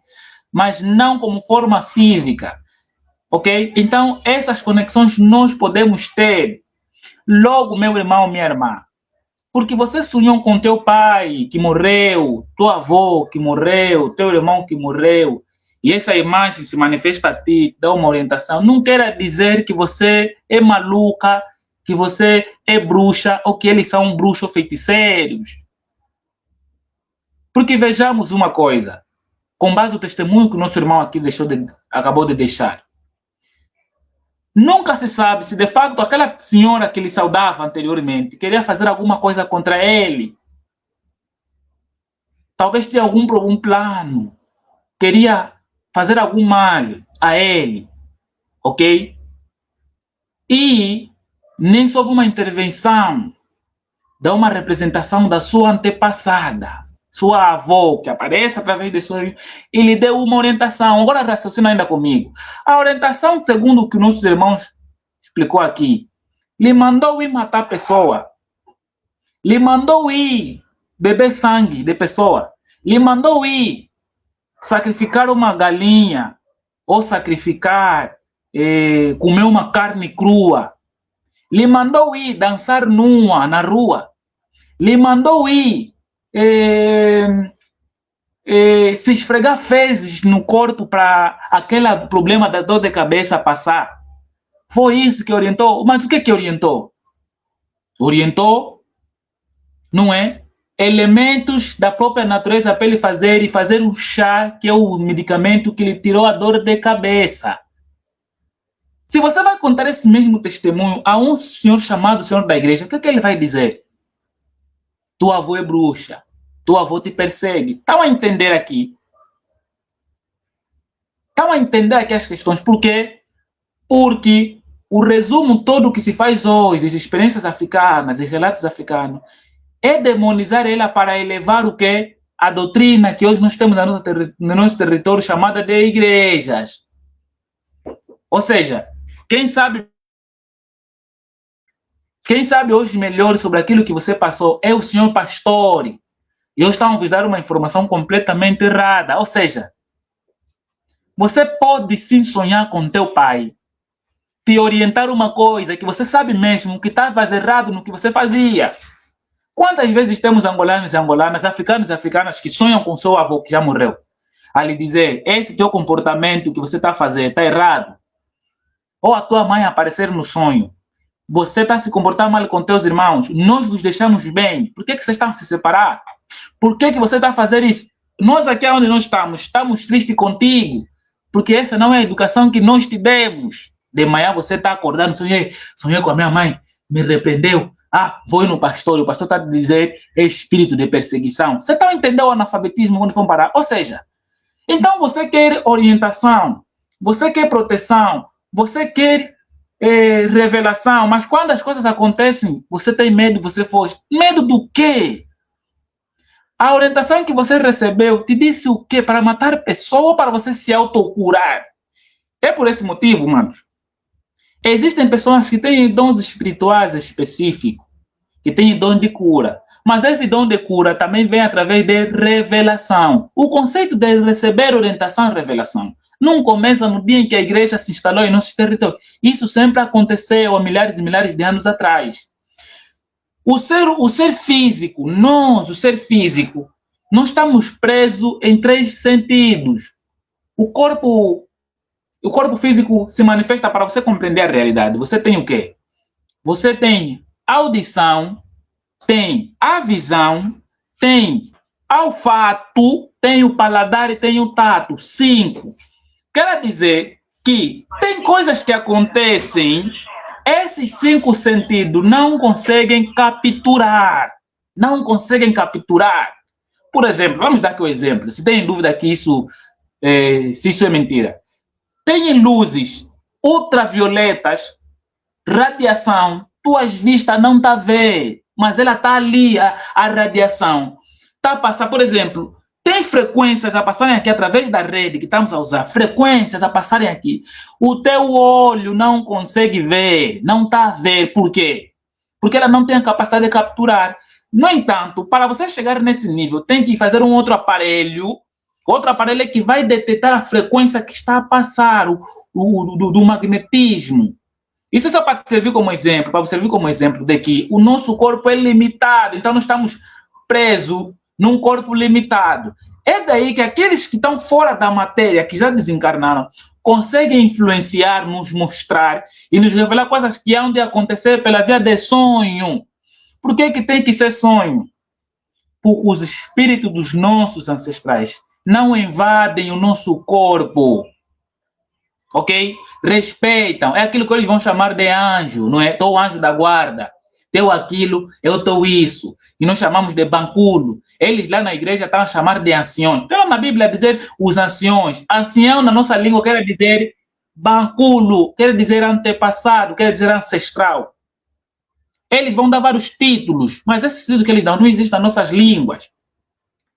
mas não como forma física. Ok? Então, essas conexões nós podemos ter. Logo, meu irmão, minha irmã, porque você sonhou com teu pai que morreu, tua avó que morreu, teu irmão que morreu, e essa imagem se manifesta a ti, te dá uma orientação, não quer dizer que você é maluca, que você é bruxa, ou que eles são bruxos feiticeiros. Porque vejamos uma coisa, com base no testemunho que o nosso irmão aqui acabou de deixar. Nunca se sabe se de facto aquela senhora que ele saudava anteriormente queria fazer alguma coisa contra ele. Talvez tinha algum plano. Queria fazer algum mal a ele. Ok? E nem só uma intervenção, dá uma representação da sua antepassada, sua avó, que aparece através de sua... e lhe deu uma orientação. Agora raciocina ainda comigo. A orientação, segundo o que nossos irmãos explicou aqui, lhe mandou ir matar a pessoa, lhe mandou ir beber sangue de pessoa, lhe mandou ir sacrificar uma galinha, ou sacrificar, comer uma carne crua, lhe mandou ir dançar nua na rua, lhe mandou ir se esfregar fezes no corpo para aquele problema da dor de cabeça passar. Foi isso que orientou. Mas o que orientou? Orientou, não é? Elementos da própria natureza para ele fazer um chá, que é o medicamento que lhe tirou a dor de cabeça. Se você vai contar esse mesmo testemunho a um senhor chamado senhor da igreja, o que ele vai dizer? Tua avó é bruxa. Tua avó te persegue. Estão a entender aqui? Estão a entender aqui as questões. Por quê? Porque o resumo todo que se faz hoje, as experiências africanas e relatos africanos, é demonizar ela para elevar o quê? A doutrina que hoje nós temos no nosso território chamada de igrejas. Ou seja, quem sabe hoje melhor sobre aquilo que você passou é o senhor pastor. E hoje estamos a vos dar uma informação completamente errada. Ou seja, você pode sim sonhar com teu pai, te orientar uma coisa que você sabe mesmo que estava errado no que você fazia. Quantas vezes temos angolanos e angolanas, africanos e africanas que sonham com seu avô que já morreu, a lhe dizer, esse teu comportamento que você está a fazer está errado. Ou a tua mãe aparecer no sonho, você está a se comportar mal com teus irmãos, nós vos deixamos bem, por que vocês estão a se separar? Por que você está a fazer isso? Nós aqui onde nós estamos tristes contigo, porque essa não é a educação que nós te demos. De manhã você está acordando, sonhei com a minha mãe, me arrependeu. Vou no pastor, o pastor está a dizer é espírito de perseguição. Você está a entender o analfabetismo quando vão parar? Ou seja, então você quer orientação, você quer proteção, você quer revelação, mas quando as coisas acontecem, você tem medo, você foge. Medo do quê? A orientação que você recebeu te disse o quê? Para matar pessoa ou para você se autocurar? É por esse motivo, mano. Existem pessoas que têm dons espirituais específicos, que têm dom de cura. Mas esse dom de cura também vem através de revelação. O conceito de receber orientação e revelação não começa no dia em que a igreja se instalou em nosso território. Isso sempre aconteceu há milhares e milhares de anos atrás. O ser físico, nós estamos presos em 3 sentidos. O corpo físico se manifesta para você compreender a realidade. Você tem o quê? Você tem audição, tem a visão, tem olfato, tem o paladar e tem o tato. 5. Quer dizer que tem coisas que acontecem, esses 5 sentidos não conseguem capturar. Não conseguem capturar. Por exemplo, vamos dar aqui um exemplo. Se tem dúvida que se isso é mentira. Tem luzes ultravioletas, radiação, tuas vistas não estão a ver, mas ela está ali, a radiação. Está a passar, por exemplo, tem frequências a passarem aqui através da rede que estamos a usar, frequências a passarem aqui. O teu olho não consegue ver, não está a ver. Por quê? Porque ela não tem a capacidade de capturar. No entanto, para você chegar nesse nível, tem que fazer um outro aparelho que vai detectar a frequência que está a passar, do magnetismo. Isso é só para servir como exemplo, de que o nosso corpo é limitado, então nós estamos presos num corpo limitado. É daí que aqueles que estão fora da matéria, que já desencarnaram, conseguem influenciar, nos mostrar e nos revelar coisas que hão de acontecer pela via de sonho. Por que tem que ser sonho? Porque os espíritos dos nossos ancestrais não invadem o nosso corpo, ok? Respeitam, é aquilo que eles vão chamar de anjo, não é? Teu anjo da guarda, teu aquilo, eu teu isso, e nós chamamos de banculo. Eles lá na igreja estão a chamar de anciões. Então na Bíblia dizer os anciões, ancião na nossa língua quer dizer banculo, quer dizer antepassado, quer dizer ancestral. Eles vão dar vários títulos, mas esse título que eles dão não existe nas nossas línguas.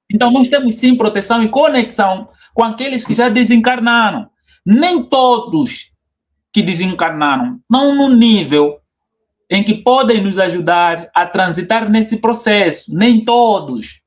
Então, nós temos sim proteção e conexão com aqueles que já desencarnaram. Nem todos que desencarnaram estão no nível em que podem nos ajudar a transitar nesse processo. Nem todos.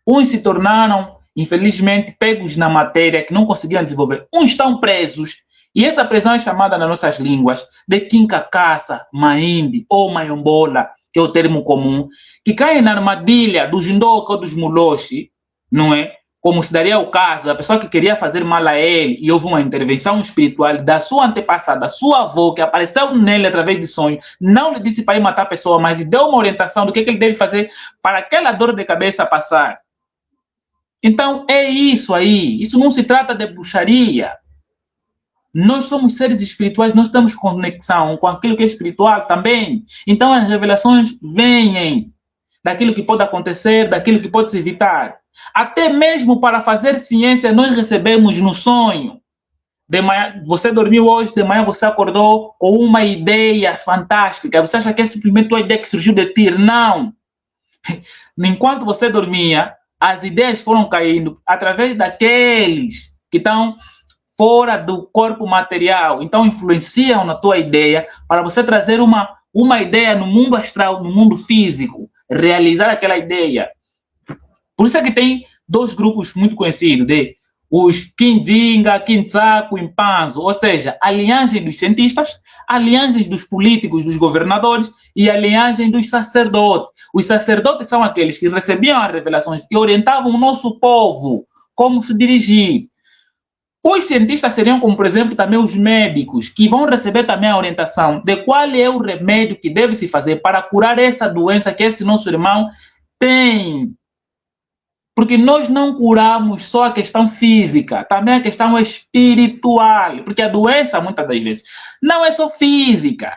Uns se tornaram, infelizmente, pegos na matéria que não conseguiam desenvolver. Uns estão presos. E essa prisão é chamada nas nossas línguas de Kinkacaça, Maindi ou Mayombola, que é o termo comum, que caem na armadilha dos Ndoka ou dos Muloshi, não é? Como se daria o caso da pessoa que queria fazer mal a ele e houve uma intervenção espiritual da sua antepassada, da sua avó, que apareceu nele através de sonho, não lhe disse para ir matar a pessoa, mas lhe deu uma orientação do que ele deve fazer para aquela dor de cabeça passar. Então, é isso aí. Isso não se trata de bruxaria. Nós somos seres espirituais, nós temos conexão com aquilo que é espiritual também. Então as revelações vêm daquilo que pode acontecer, daquilo que pode se evitar. Até mesmo para fazer ciência nós recebemos no sonho. De manhã, você dormiu hoje, de manhã você acordou com uma ideia fantástica. Você acha que é simplesmente uma ideia que surgiu de ti? Não. Enquanto você dormia, as ideias foram caindo através daqueles que estão fora do corpo material. Então, influenciam na tua ideia para você trazer uma ideia no mundo astral, no mundo físico. Realizar aquela ideia. Por isso é que tem dois grupos muito conhecidos, os Kinzinga, Kintsaku, Impanzo, ou seja, a linhagem dos cientistas, a linhagem dos políticos, dos governadores e a linhagem dos sacerdotes. Os sacerdotes são aqueles que recebiam as revelações e orientavam o nosso povo como se dirigir. Os cientistas seriam como, por exemplo, também os médicos, que vão receber também a orientação de qual é o remédio que deve se fazer para curar essa doença que esse nosso irmão tem. Porque nós não curamos só a questão física, também a questão espiritual. Porque a doença, muitas das vezes, não é só física.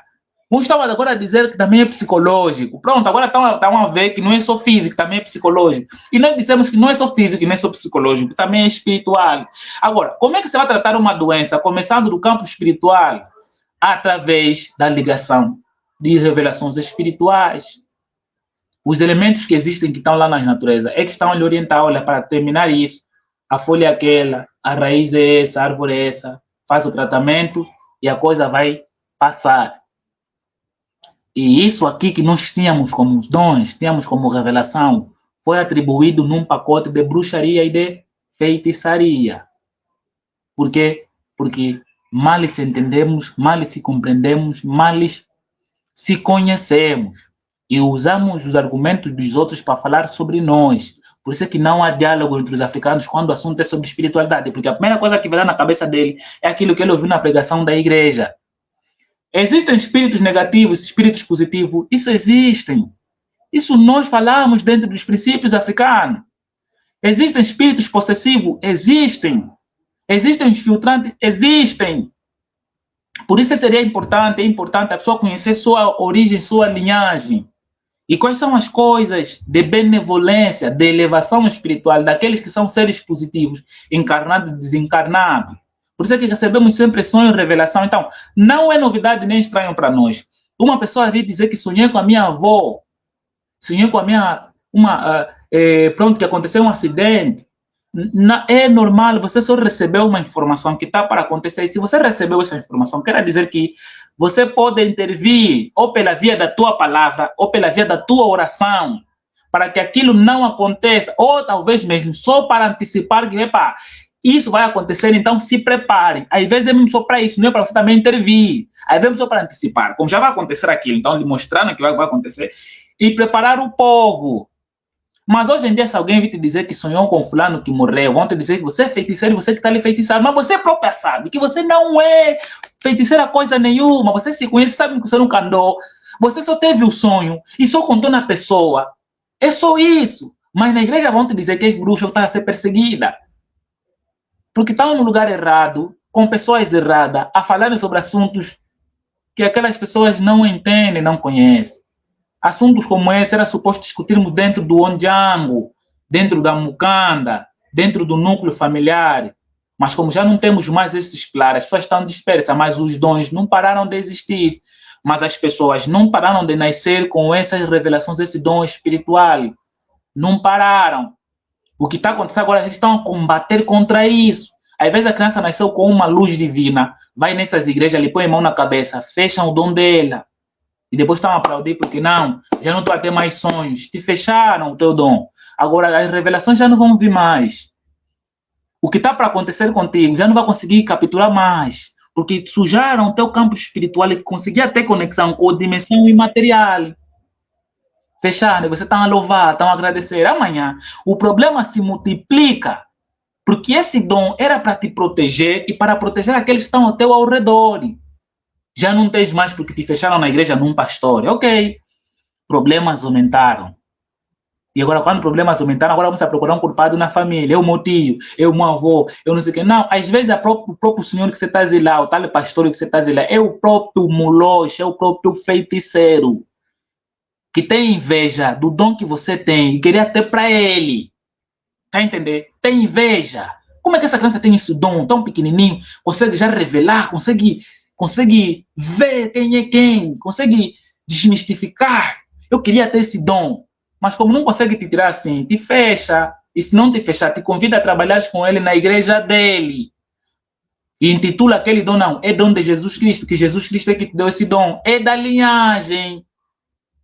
Uns estavam agora a dizer que também é psicológico. Pronto, agora estão a ver que não é só físico, também é psicológico. E nós dissemos que não é só físico e não é só psicológico, também é espiritual. Agora, como é que você vai tratar uma doença, começando do campo espiritual? Através da ligação de revelações espirituais. Os elementos que existem, que estão lá na natureza, é que estão a lhe orientar, olha, para terminar isso, a folha é aquela, a raiz é essa, a árvore é essa, faz o tratamento e a coisa vai passar. E isso aqui que nós tínhamos como os dons, tínhamos como revelação, foi atribuído num pacote de bruxaria e de feitiçaria. Por quê? Porque mal se entendemos, mal se compreendemos, mal se conhecemos. E usamos os argumentos dos outros para falar sobre nós. Por isso é que não há diálogo entre os africanos quando o assunto é sobre espiritualidade, porque a primeira coisa que vai na cabeça dele é aquilo que ele ouviu na pregação da igreja. Existem espíritos negativos, espíritos positivos? Isso existem. Isso nós falamos dentro dos princípios africanos. Existem espíritos possessivos? Existem. Existem infiltrantes? Existem. Por isso seria importante, é importante a pessoa conhecer sua origem, sua linhagem. E quais são as coisas de benevolência, de elevação espiritual daqueles que são seres positivos, encarnados e desencarnados. Por isso é que recebemos sempre sonho e revelação. Então, não é novidade nem estranho para nós. Uma pessoa vir dizer que sonhei com a minha avó, sonhei com a minha... pronto, que aconteceu um acidente. É normal, você só recebeu uma informação que está para acontecer. E se você recebeu essa informação, quer dizer que você pode intervir ou pela via da tua palavra, ou pela via da tua oração, para que aquilo não aconteça, ou talvez mesmo só para antecipar que, epa, isso vai acontecer, então se preparem. Às vezes é mesmo só para isso, não é para você também intervir. Às vezes é só para antecipar, como já vai acontecer aquilo, então lhe mostrando que vai acontecer, e preparar o povo. Mas hoje em dia, se alguém vir te dizer que sonhou com fulano que morreu, vão te dizer que você é feiticeiro, você que está ali feitiçado, mas você própria sabe que você não é feiticeira coisa nenhuma, você se conhece, sabe que você nunca andou, você só teve o sonho e só contou na pessoa. É só isso. Mas na igreja vão te dizer que és bruxa ou está a ser perseguida. Porque estão no lugar errado, com pessoas erradas, a falarem sobre assuntos que aquelas pessoas não entendem, não conhecem. Assuntos como esse era suposto discutirmos dentro do Ondjango, dentro da Mukanda, dentro do núcleo familiar. Mas como já não temos mais esses claros, as pessoas estão dispersas, mas os dons não pararam de existir. Mas as pessoas não pararam de nascer com essas revelações, esse dom espiritual. Não pararam. O que está acontecendo agora, a gente está a combater contra isso. Às vezes a criança nasceu com uma luz divina, vai nessas igrejas, lhe põe a mão na cabeça, fecham o dom dela. E depois estão a aplaudir porque não, já não estou a ter mais sonhos. Te fecharam o teu dom. Agora as revelações já não vão vir mais. O que está para acontecer contigo já não vai conseguir capturar mais. Porque sujaram o teu campo espiritual e conseguia ter conexão com a dimensão imaterial. Fecharam, você está a louvar, estão a agradecer. Amanhã o problema se multiplica. Porque esse dom era para te proteger e para proteger aqueles que estão ao teu ao redor. Já não tens mais porque te fecharam na igreja num pastor. Ok. Problemas aumentaram. E agora, quando problemas aumentaram, agora vamos a procurar um culpado na família. É o meu tio, é o meu avô, eu não sei o quê. Não, às vezes o próprio senhor que você está lá, o tal pastor que você está lá, é o próprio muloche, é o próprio feiticeiro. Que tem inveja do dom que você tem e queria ter para ele. Tá entendendo? Tem inveja. Como é que essa criança tem esse dom tão pequenininho, consegue já revelar, consegue ver quem é quem, consegue desmistificar? Eu queria ter esse dom, mas como não consegue te tirar assim, te fecha. E se não te fechar, te convida a trabalhar com ele na igreja dele. E intitula aquele dom, não, é dom de Jesus Cristo, que Jesus Cristo é que te deu esse dom. É da linhagem,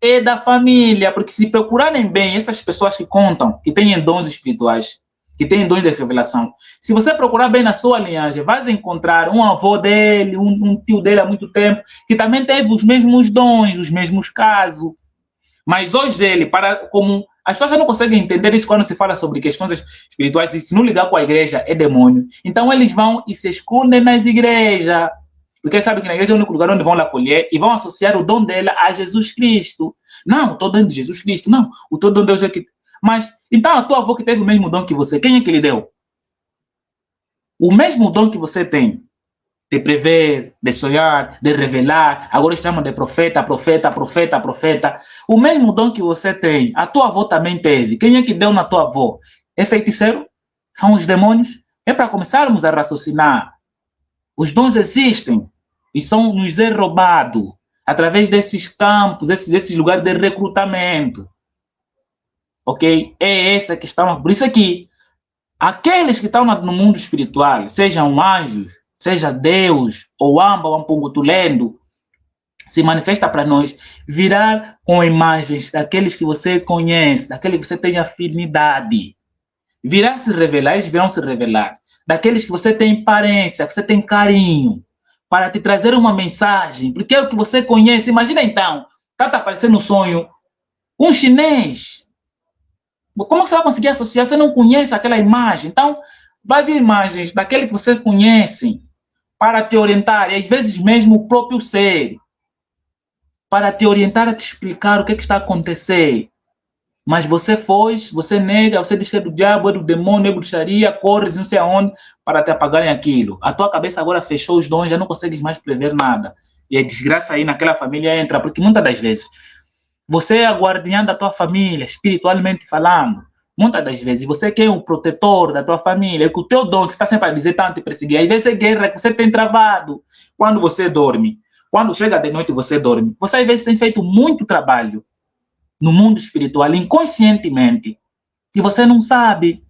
é da família, porque se procurarem bem essas pessoas que contam, que têm dons espirituais, que têm dons de revelação, se você procurar bem na sua linhagem, vai encontrar um avô dele, um tio dele há muito tempo, que também teve os mesmos dons, os mesmos casos. Mas hoje ele, como as pessoas já não conseguem entender isso quando se fala sobre questões espirituais, e se não ligar com a igreja, é demônio. Então eles vão e se escondem nas igrejas. Porque sabe que na igreja é o único lugar onde vão lá acolher e vão associar o dom dela a Jesus Cristo. Não, o teu dom de Jesus Cristo. Não, o teu dom de Deus é que... Mas, então a tua avó que teve o mesmo dom que você, quem é que lhe deu? O mesmo dom que você tem, de prever, de sonhar, de revelar, agora chamam de profeta. O mesmo dom que você tem, a tua avó também teve. Quem é que deu na tua avó? É feiticeiro? São os demônios? É para começarmos a raciocinar. Os dons existem e nos é roubado através desses campos, desses lugares de recrutamento. Ok? É essa a questão. Por isso aqui, aqueles que estão no mundo espiritual, sejam anjos, seja Deus ou Amba ou Ampungutulendo, se manifesta para nós, virar com imagens daqueles que você conhece, daqueles que você tem afinidade. Virá se revelar, eles virão se revelar. Daqueles que você tem parência, que você tem carinho, para te trazer uma mensagem, porque é o que você conhece. Imagina então, está aparecendo no sonho um chinês. Como você vai conseguir associar? Você não conhece aquela imagem. Então, vai vir imagens daquele que você conhece para te orientar, e às vezes mesmo o próprio ser, para te orientar, a te explicar o que está acontecendo. Mas você foge, você nega, você diz que é do diabo, é do demônio, é bruxaria, corres não sei aonde, para te apagarem aquilo. A tua cabeça agora fechou os dons, já não consegues mais prever nada. E a desgraça aí naquela família entra, porque muitas das vezes, você é a guardiã da tua família, espiritualmente falando. Muitas das vezes, você que é o protetor da tua família, que o teu dom, que está sempre a dizer tanto e perseguir, às vezes é guerra que você tem travado quando você dorme. Quando chega de noite você dorme. Você às vezes tem feito muito trabalho no mundo espiritual, inconscientemente, e você não sabe.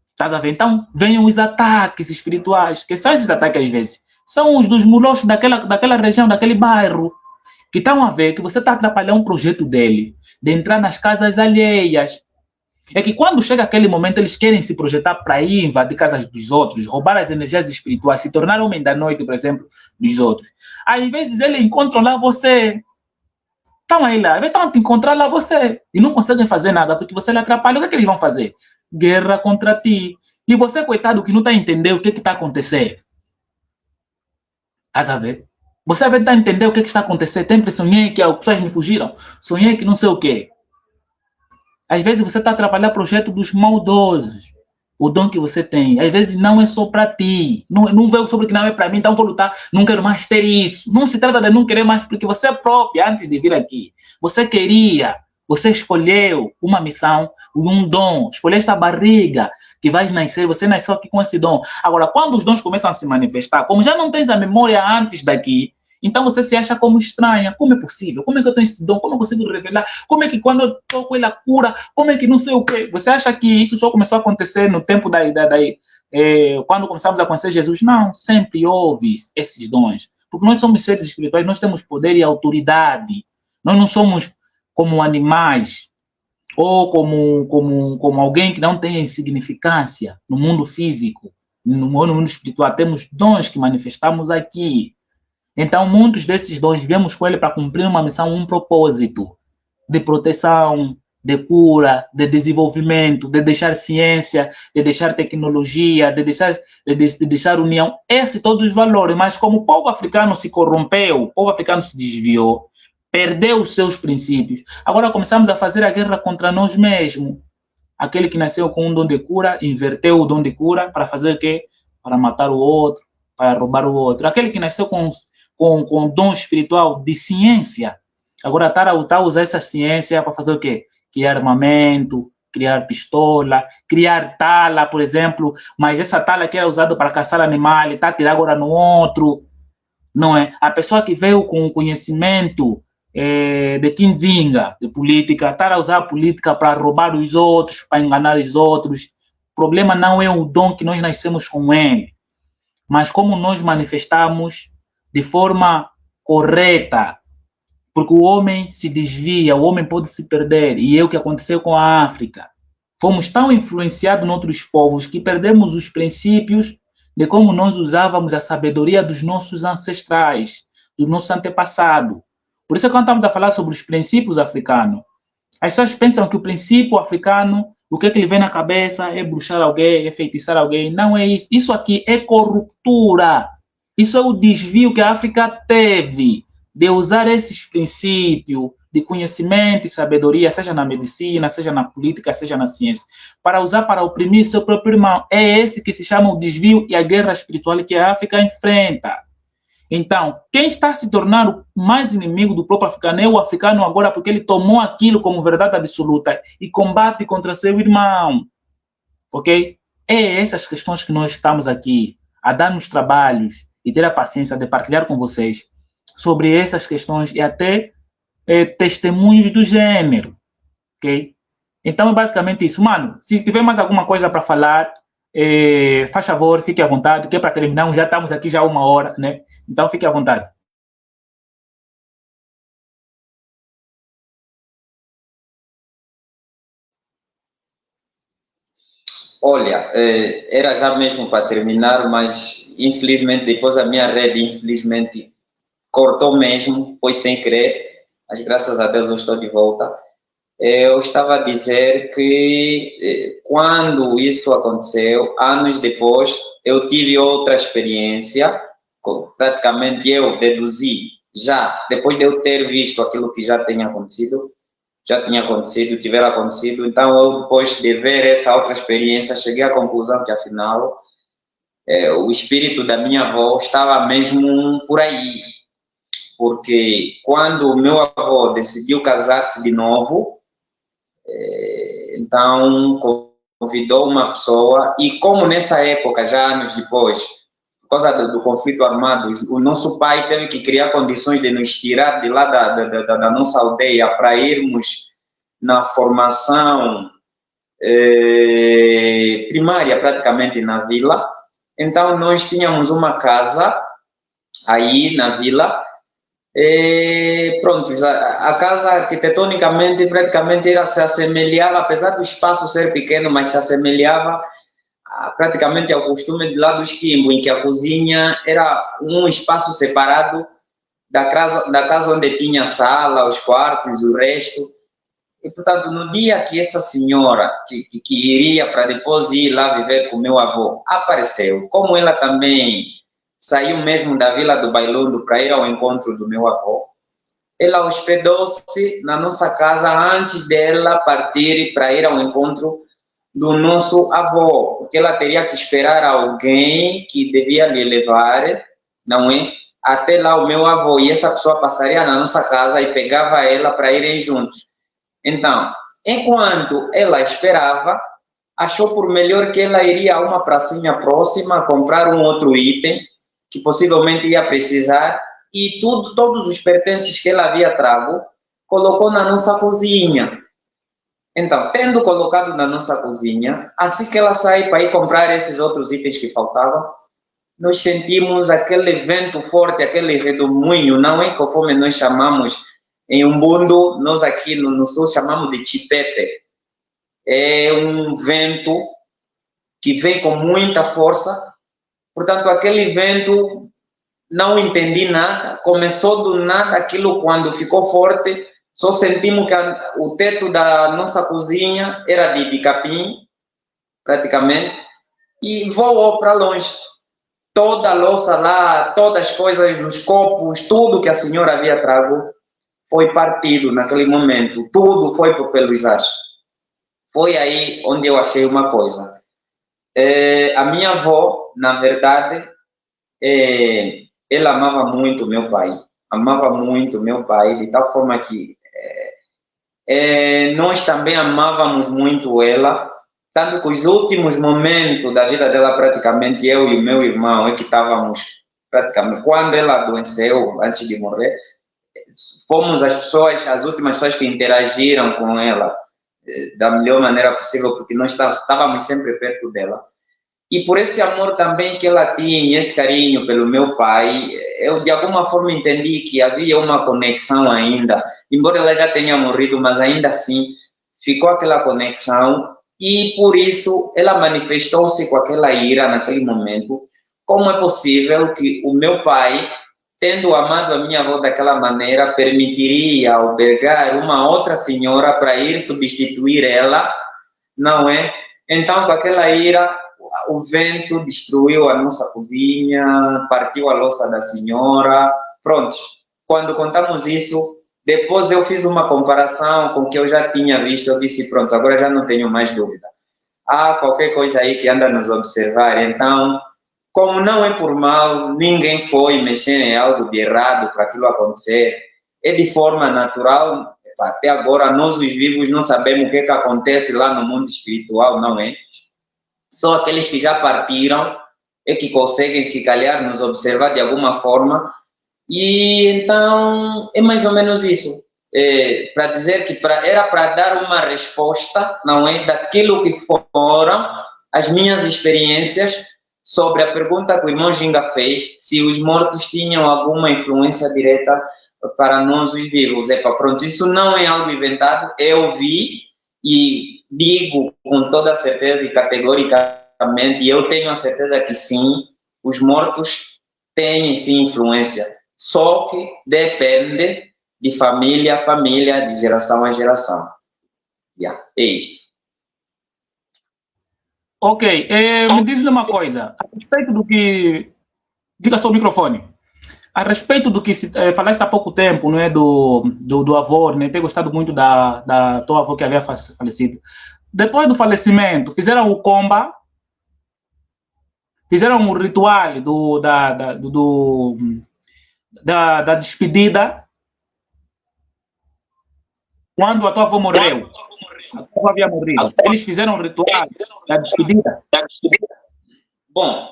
Estás a ver? Então, vêm os ataques espirituais, que são esses ataques às vezes. São os dos mulochos daquela região, daquele bairro, que estão a ver que você está atrapalhando um projeto dele, de entrar nas casas alheias. É que quando chega aquele momento, eles querem se projetar para ir invadir casas dos outros, roubar as energias espirituais, se tornar homem da noite, por exemplo, dos outros. Às vezes eles encontram lá você. Estão aí lá, às vezes estão a te encontrar lá você e não conseguem fazer nada porque você lhe atrapalha. O que é que eles vão fazer? Guerra contra ti. E você, coitado, que não está a entender o que está acontecendo. Estás a ver? Você vai tentar entender o que está acontecendo. Sempre sonhei que as pessoas me fugiram. Sonhei que não sei o quê. Às vezes você está a trabalhar projeto dos maldosos. O dom que você tem. Às vezes não é só para ti. Não veio sobre que não é para mim, então vou lutar. Não quero mais ter isso. Não se trata de não querer mais, porque você própria, antes de vir aqui, você queria, você escolheu uma missão, um dom. Escolheste a barriga que vais nascer. Você nasceu aqui com esse dom. Agora, quando os dons começam a se manifestar, como já não tens a memória antes daqui, então você se acha como estranha. Como é possível? Como é que eu tenho esse dom? Como eu consigo revelar? Como é que quando eu toco ele a cura? Como é que não sei o quê? Você acha que isso só começou a acontecer no tempo quando começamos a conhecer Jesus? Não, sempre houve esses dons. Porque nós somos seres espirituais, nós temos poder e autoridade. Nós não somos como animais ou como alguém que não tem insignificância no mundo físico, no mundo espiritual. Temos dons que manifestamos aqui. Então, muitos desses dons viemos com ele para cumprir uma missão, um propósito de proteção, de cura, de desenvolvimento, de deixar ciência, de deixar tecnologia, de deixar união. Esses todos os valores. Mas como o povo africano se corrompeu, o povo africano se desviou, perdeu os seus princípios, agora começamos a fazer a guerra contra nós mesmos. Aquele que nasceu com um dom de cura, inverteu o dom de cura para fazer o quê? Para matar o outro, para roubar o outro. Aquele que nasceu com dom espiritual de ciência, agora está a usar essa ciência para fazer o quê? Criar armamento, criar pistola, criar tala, por exemplo, mas essa tala que era usada para caçar animais, está a tirar agora no outro, não é? A pessoa que veio com conhecimento de quinzinga, de política, está a usar a política para roubar os outros, para enganar os outros. O problema não é o dom que nós nascemos com ele, mas como nós manifestamos de forma correta, porque o homem se desvia, o homem pode se perder, e é o que aconteceu com a África. Fomos tão influenciados em outros povos que perdemos os princípios de como nós usávamos a sabedoria dos nossos ancestrais, dos nossos antepassados. Por isso, quando estamos a falar sobre os princípios africanos, as pessoas pensam que o princípio africano, o que lhe vem na cabeça é bruxar alguém, é feitiçar alguém. Não é isso. Isso aqui é corruptura. Isso é o desvio que a África teve de usar esses princípios de conhecimento e sabedoria, seja na medicina, seja na política, seja na ciência, para usar para oprimir seu próprio irmão. É esse que se chama o desvio e a guerra espiritual que a África enfrenta. Então, quem está a se tornar o mais inimigo do próprio africano é o africano agora, porque ele tomou aquilo como verdade absoluta e combate contra seu irmão. Ok? É essas questões que nós estamos aqui a dar nos trabalhos e ter a paciência de partilhar com vocês sobre essas questões e até testemunhos do gênero. Ok? Então, é basicamente isso. Mano, se tiver mais alguma coisa para falar, faz favor, fique à vontade, que é para terminar, já estamos aqui já 1 hora, né? Então, fique à vontade. Olha, era já mesmo para terminar, mas infelizmente depois a minha rede, infelizmente, cortou mesmo, foi sem querer, mas graças a Deus eu estou de volta. Eu estava a dizer que quando isso aconteceu, anos depois, eu tive outra experiência, praticamente eu deduzi, já depois de eu ter visto aquilo que já tinha acontecido, tiver acontecido, então eu depois de ver essa outra experiência, cheguei à conclusão que afinal o espírito da minha avó estava mesmo por aí, porque quando o meu avô decidiu casar-se de novo, então convidou uma pessoa, e como nessa época, já anos depois, por causa do conflito armado, o nosso pai teve que criar condições de nos tirar de lá da nossa aldeia para irmos na formação primária, praticamente na vila. Então nós tínhamos uma casa aí na vila. Pronto, a casa arquitetonicamente praticamente se assemelhava, apesar do espaço ser pequeno, mas se assemelhava praticamente ao costume de lá do Esquimbo, em que a cozinha era um espaço separado da casa onde tinha a sala, os quartos, o resto. E, portanto, no dia que essa senhora, que iria para depois ir lá viver com meu avô, apareceu, como ela também saiu mesmo da Vila do Bailundo para ir ao encontro do meu avô, ela hospedou-se na nossa casa antes dela partir para ir ao encontro do nosso avô, porque ela teria que esperar alguém que devia lhe levar, não é? Até lá o meu avô, e essa pessoa passaria na nossa casa e pegava ela para irem juntos. Então, enquanto ela esperava, achou por melhor que ela iria a uma pracinha próxima comprar um outro item que possivelmente ia precisar, e todos os pertences que ela havia trago, colocou na nossa cozinha. Então, tendo colocado na nossa cozinha, assim que ela sai para ir comprar esses outros itens que faltavam, nós sentimos aquele vento forte, aquele redemoinho, não é? Conforme nós chamamos em Umbundo, nós aqui no sul chamamos de chipepe. É um vento que vem com muita força. Portanto, aquele vento, não entendi nada, começou do nada, aquilo quando ficou forte, só sentimos que o teto da nossa cozinha era de capim, praticamente, e voou para longe. Toda a louça lá, todas as coisas, os copos, tudo que a senhora havia trago, foi partido naquele momento, tudo foi pelos ares. Foi aí onde eu achei uma coisa. A minha avó, na verdade, ela amava muito meu pai, de tal forma que nós também amávamos muito ela, tanto que os últimos momentos da vida dela, praticamente eu e o meu irmão, é que estávamos, praticamente, quando ela adoeceu, antes de morrer, fomos as últimas pessoas que interagiram com ela da melhor maneira possível, porque nós estávamos sempre perto dela. E por esse amor também que ela tinha, esse carinho pelo meu pai, eu de alguma forma entendi que havia uma conexão ainda, embora ela já tenha morrido, mas ainda assim ficou aquela conexão, e por isso ela manifestou-se com aquela ira naquele momento. Como é possível que o meu pai, tendo amado a minha avó daquela maneira, permitiria albergar uma outra senhora para ir substituir ela, não é? Então, com aquela ira, o vento destruiu a nossa cozinha, partiu a louça da senhora, pronto. Quando contamos isso, depois eu fiz uma comparação com o que eu já tinha visto, eu disse, pronto, agora já não tenho mais dúvida. Há qualquer coisa aí que anda a nos observar, então, como não é por mal, ninguém foi mexer em algo de errado para aquilo acontecer, é de forma natural. Até agora, nós os vivos não sabemos o que acontece lá no mundo espiritual, não é? Só aqueles que já partiram é que conseguem, se calhar, nos observar de alguma forma. E então, é mais ou menos isso. Para dizer que era para dar uma resposta, não é? Daquilo que foram as minhas experiências sobre a pergunta que o irmão Ginga fez, se os mortos tinham alguma influência direta para nós os vivos. Pronto, isso não é algo inventado, eu vi e digo com toda certeza e categoricamente, e eu tenho a certeza que sim, os mortos têm sim influência, só que depende de família a família, de geração a geração. É isso. Ok, me diz uma coisa, a respeito do que... Diga só o microfone. A respeito do que falaste há pouco tempo, não é, do avô, né, ter gostado muito da tua avó que havia falecido. Depois do falecimento, fizeram o comba, fizeram o ritual da despedida, quando a tua avó morreu. A tua avó havia morrido. Eles fizeram o ritual da despedida. Bom,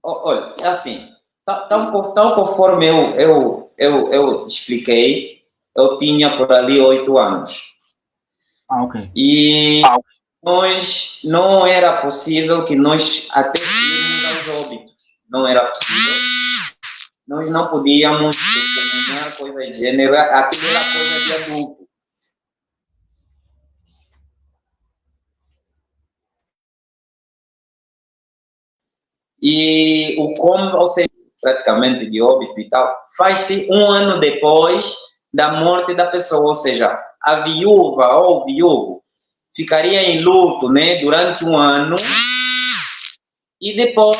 olha, assim, tal conforme eu expliquei, eu tinha por ali 8 anos. Ok. E nós, não era possível que nós até íamos aos óbitos. Não era possível. Nós não podíamos testemunhar coisa de gênero. Aquilo era coisa de adulto. E o como, ou seja, praticamente de óbito e tal, faz-se 1 ano depois da morte da pessoa, ou seja, a viúva ou o viúvo ficaria em luto, né, durante 1 ano, e depois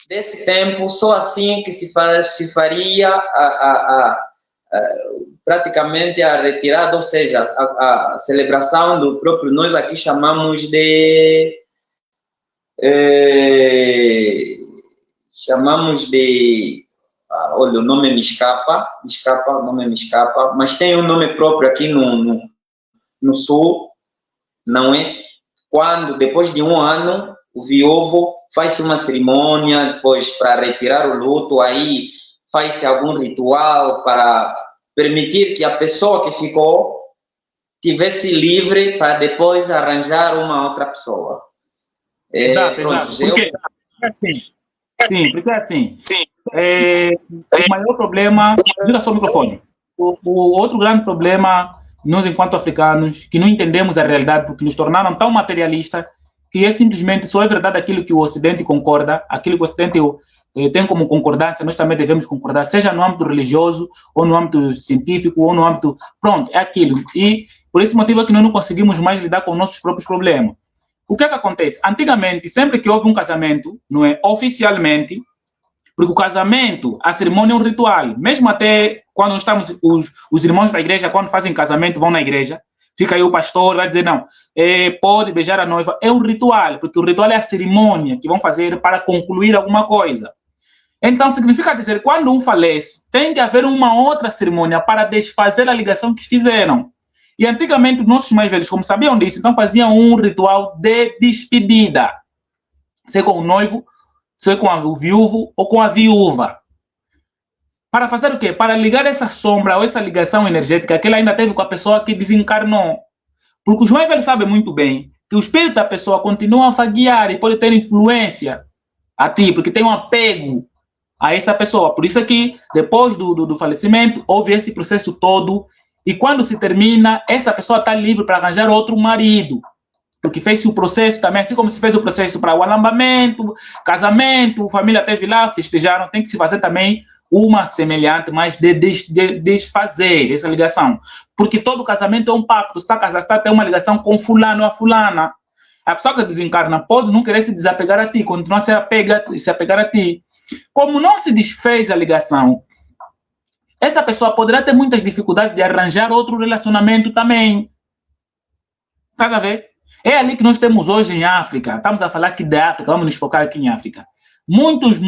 desse tempo, só assim que se faria praticamente a retirada, ou seja, a celebração do próprio, nós aqui chamamos de... olha, o nome me escapa, mas tem um nome próprio aqui no sul, não é? Quando, depois de 1 ano, o viúvo faz uma cerimônia, depois para retirar o luto, aí faz-se algum ritual para permitir que a pessoa que ficou tivesse livre para depois arranjar uma outra pessoa. Exato. Porque, porque assim, o maior problema, diga só o microfone, o outro grande problema, nós enquanto africanos, que não entendemos a realidade porque nos tornaram tão materialistas, que é simplesmente só é verdade aquilo que o Ocidente concorda, aquilo que o Ocidente tem como concordância, nós também devemos concordar, seja no âmbito religioso, ou no âmbito científico, ou no âmbito... Pronto, é aquilo. E por esse motivo é que nós não conseguimos mais lidar com nossos próprios problemas. O que é que acontece? Antigamente, sempre que houve um casamento, não é, oficialmente, porque o casamento, a cerimônia é um ritual, mesmo até quando estamos, os irmãos da igreja, quando fazem casamento, vão na igreja, fica aí o pastor, vai dizer, não, pode beijar a noiva, é um ritual, porque o ritual é a cerimônia que vão fazer para concluir alguma coisa. Então, significa dizer, quando um falece, tem que haver uma outra cerimônia para desfazer a ligação que fizeram. E antigamente os nossos mais velhos, como sabiam disso, então faziam um ritual de despedida. Seja com o noivo, seja com o viúvo ou com a viúva. Para fazer o quê? Para ligar essa sombra ou essa ligação energética que ele ainda teve com a pessoa que desencarnou. Porque os mais velhos sabem muito bem que o espírito da pessoa continua a vaguear e pode ter influência a ti, porque tem um apego a essa pessoa. Por isso é que depois do falecimento houve esse processo todo e quando se termina, essa pessoa está livre para arranjar outro marido. Porque fez o processo também, assim como se fez o processo para o alambamento, casamento, a família teve lá, festejaram, tem que se fazer também uma semelhante, mas de desfazer essa ligação. Porque todo casamento é um pacto, você está casado, está tem uma ligação com fulano ou a fulana. A pessoa que desencarna pode não querer se desapegar a ti, continuar a se apegar a ti. Como não se desfez a ligação, essa pessoa poderá ter muitas dificuldades de arranjar outro relacionamento também. Estás a ver? É ali que nós temos hoje em África. Estamos a falar aqui da África, vamos nos focar aqui em África. Muitas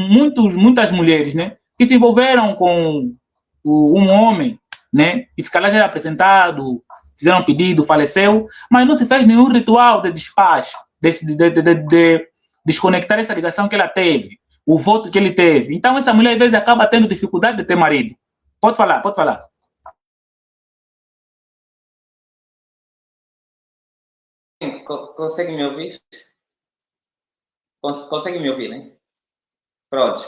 mulheres, né, que se envolveram com um homem, né, e se calhar já era apresentado, fizeram um pedido, faleceu, mas não se fez nenhum ritual de despacho, de desconectar essa ligação que ela teve, o voto que ele teve. Então essa mulher às vezes acaba tendo dificuldade de ter marido. Pode falar, pode falar. Consegue me ouvir? Consegue me ouvir, né? Pronto.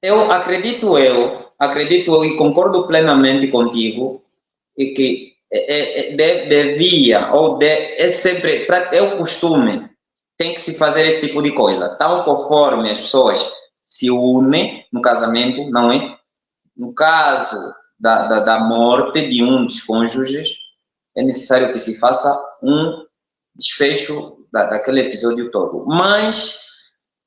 Eu acredito e concordo plenamente contigo e que devia, ou é sempre, é o costume, tem que se fazer esse tipo de coisa. Tal conforme as pessoas se unem no casamento, não é? No caso da morte de um dos cônjuges, é necessário que se faça um desfecho daquele episódio todo. Mas,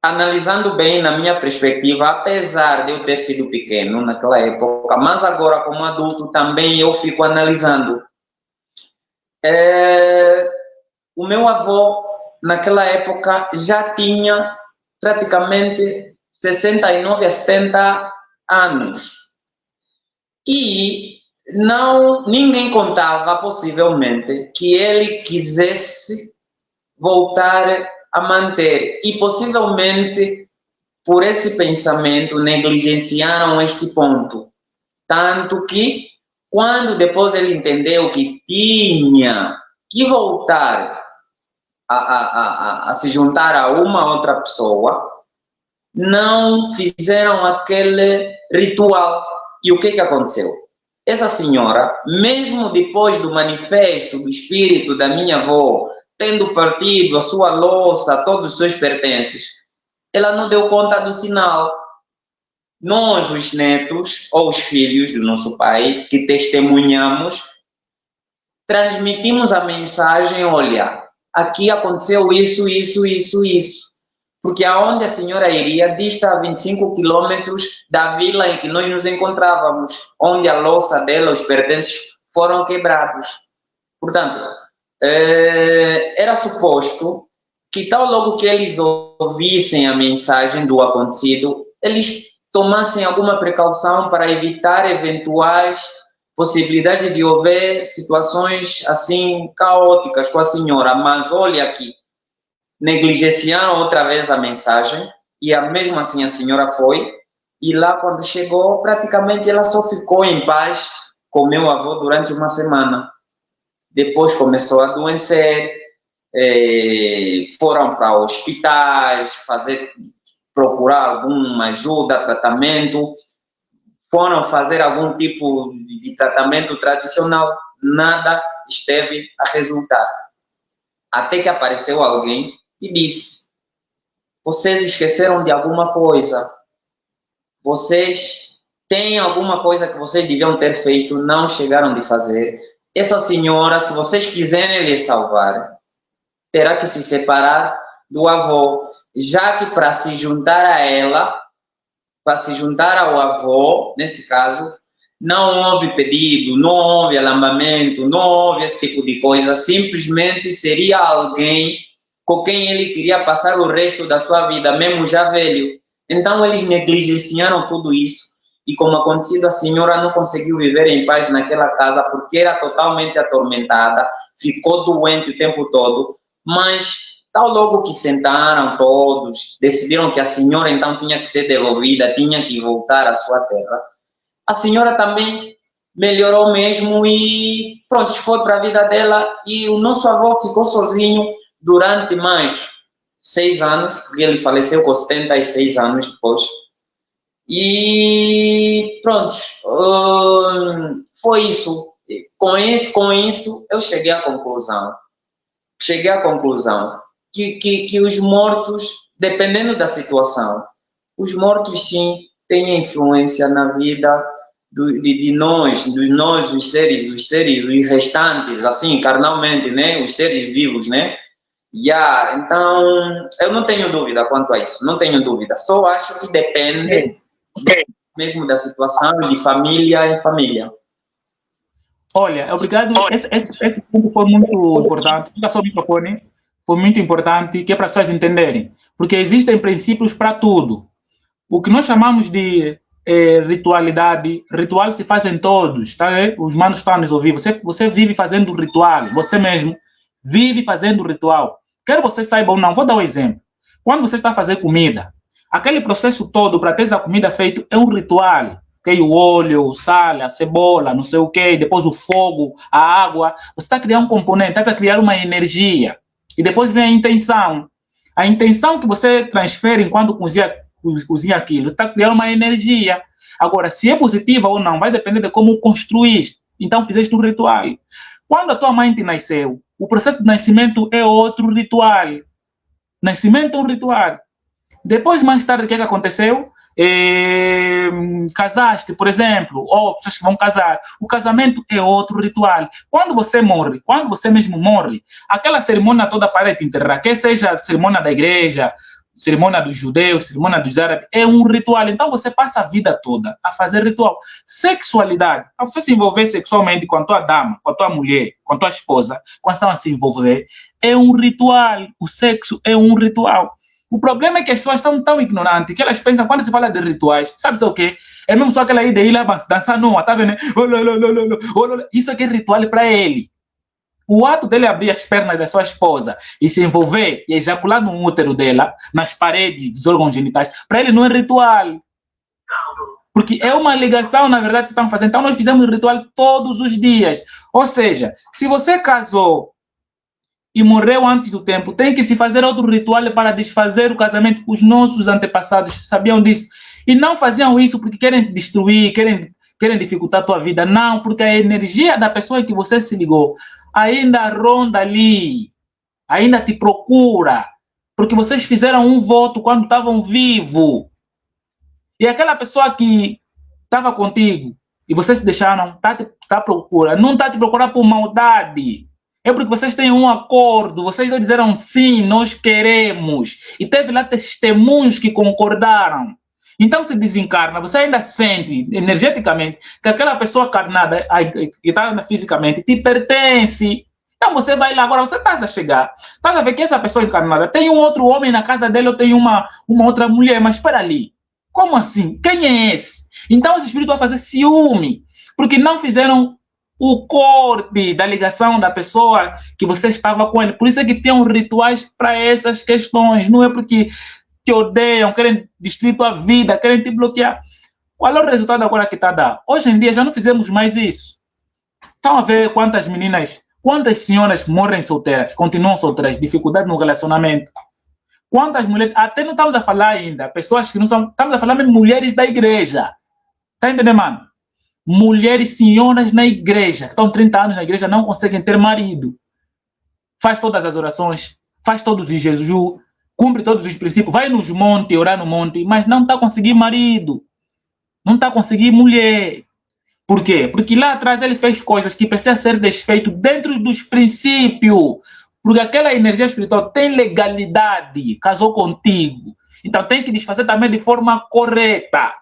analisando bem, na minha perspectiva, apesar de eu ter sido pequeno naquela época, mas agora como adulto também eu fico analisando. O meu avô, naquela época, já tinha praticamente 69 a 70 anos. E ninguém contava, possivelmente, que ele quisesse voltar a manter. E, possivelmente, por esse pensamento, negligenciaram este ponto. Tanto que, quando depois ele entendeu que tinha que voltar a se juntar a uma outra pessoa, não fizeram aquele ritual. E o que aconteceu? Essa senhora, mesmo depois do manifesto do espírito da minha avó, tendo partido a sua louça, todos os seus pertences, ela não deu conta do sinal. Nós, os netos ou os filhos do nosso pai, que testemunhamos, transmitimos a mensagem: olha, aqui aconteceu isso. Porque aonde a senhora iria dista 25 quilômetros da vila em que nós nos encontrávamos, onde a louça dela, os pertences foram quebrados. Portanto, era suposto que tal logo que eles ouvissem a mensagem do acontecido, eles tomassem alguma precaução para evitar eventuais possibilidades de haver situações assim caóticas com a senhora. Mas olha aqui, negligenciaram outra vez a mensagem e mesmo assim a senhora foi, e lá quando chegou praticamente ela só ficou em paz com meu avô durante uma semana. Depois começou a adoecer, foram para hospitais procurar alguma ajuda, tratamento, foram fazer algum tipo de tratamento tradicional, nada esteve a resultar. Até que apareceu alguém e disse: vocês esqueceram de alguma coisa, vocês têm alguma coisa que vocês deviam ter feito, não chegaram de fazer. Essa senhora, se vocês quiserem lhe salvar, terá que se separar do avô, já que para se juntar a ela, para se juntar ao avô, nesse caso, não houve pedido, não houve alambamento, não houve esse tipo de coisa, simplesmente seria alguém com quem ele queria passar o resto da sua vida, mesmo já velho. Então eles negligenciaram tudo isso e como acontecido, a senhora não conseguiu viver em paz naquela casa porque era totalmente atormentada, ficou doente o tempo todo, mas tal logo que sentaram todos, decidiram que a senhora então tinha que ser devolvida, tinha que voltar à sua terra, a senhora também melhorou mesmo e pronto, foi para a vida dela e o nosso avô ficou sozinho durante mais 6 anos, porque ele faleceu com 76 anos depois. E pronto, foi isso. Com isso, eu cheguei à conclusão. Que os mortos, dependendo da situação, os mortos sim têm influência na vida de nós, os seres, os restantes, assim, carnalmente, né? Os seres vivos, né? Então, eu não tenho dúvida quanto a isso, não tenho dúvida. Só acho que depende mesmo da situação, de família em família. Olha, obrigado. Esse ponto foi muito importante. Fica só o microfone. Foi muito importante, que é para as pessoas entenderem. Porque existem princípios para tudo. O que nós chamamos de ritualidade, ritual se faz em todos, tá? Os manos estão a nos ouvir. Você vive fazendo ritual, você mesmo vive fazendo ritual. Quer você saiba ou não, vou dar um exemplo. Quando você está a fazer comida, aquele processo todo para ter a comida feita é um ritual. Okay? O óleo, o sal, a cebola, não sei o quê, depois o fogo, a água. Você está a criar um componente, está a criar uma energia. E depois vem a intenção. A intenção que você transfere enquanto cozinha aquilo, está a criar uma energia. Agora, se é positiva ou não, vai depender de como construíste. Então, fizeste um ritual. Quando a tua mãe te nasceu, o processo de nascimento é outro ritual. Nascimento é um ritual. Depois, mais tarde, o que aconteceu? Casaste, por exemplo, ou pessoas que vão casar. O casamento é outro ritual. Quando você morre, quando você mesmo morre, aquela cerimônia toda para te enterrar, quer seja a cerimônia da igreja, cerimônia dos judeus, cerimônia dos árabes, é um ritual. Então você passa a vida toda a fazer ritual. Sexualidade, a você se envolver sexualmente com a tua dama, com a tua mulher, com a tua esposa, quando estão a se envolver, é um ritual. O sexo é um ritual. O problema é que as pessoas estão tão ignorantes que elas pensam, quando se fala de rituais, sabe o quê? É mesmo só aquela ideia de ir lá dançar nua, tá vendo? Isso aqui é ritual para ele. O ato dele abrir as pernas da sua esposa e se envolver e ejacular no útero dela, nas paredes dos órgãos genitais, para ele não é ritual. Porque é uma ligação, na verdade, que estão fazendo. Então, nós fizemos ritual todos os dias. Ou seja, se você casou e morreu antes do tempo, tem que se fazer outro ritual para desfazer o casamento. Os nossos antepassados sabiam disso. E não faziam isso porque querem destruir, querem dificultar a tua vida. Não, porque a energia da pessoa que você se ligou ainda ronda ali, ainda te procura, porque vocês fizeram um voto quando estavam vivos. E aquela pessoa que estava contigo e vocês se deixaram, tá à procura, não está te procurando por maldade. É porque vocês têm um acordo, vocês disseram sim, nós queremos. E teve lá testemunhos que concordaram. Então se desencarna, você ainda sente energeticamente que aquela pessoa carnada, que está fisicamente, te pertence. Então você vai lá, agora você está a chegar, está a ver que essa pessoa encarnada tem um outro homem na casa dele ou tem uma outra mulher, mas espera ali, como assim? Quem é esse? Então esse espírito vai fazer ciúme, porque não fizeram o corte da ligação da pessoa que você estava com ele. Por isso é que tem rituais para essas questões, não é porque te odeiam, querem destruir tua vida, querem te bloquear. Qual é o resultado agora que está a dar? Hoje em dia já não fizemos mais isso. Estão a ver quantas meninas, quantas senhoras morrem solteiras, continuam solteiras, dificuldade no relacionamento. Quantas mulheres, até não estamos a falar ainda, pessoas que não são, estamos a falar mesmo mulheres da igreja. Está entendendo, mano? Mulheres, senhoras na igreja, estão 30 anos na igreja, não conseguem ter marido. Faz todas as orações, faz todos os jejum, cumpre todos os princípios, vai nos montes, orar no monte, mas não está conseguindo marido, não está conseguindo mulher. Por quê? Porque lá atrás ele fez coisas que precisam ser desfeitas dentro dos princípios, porque aquela energia espiritual tem legalidade, casou contigo, então tem que desfazer também de forma correta.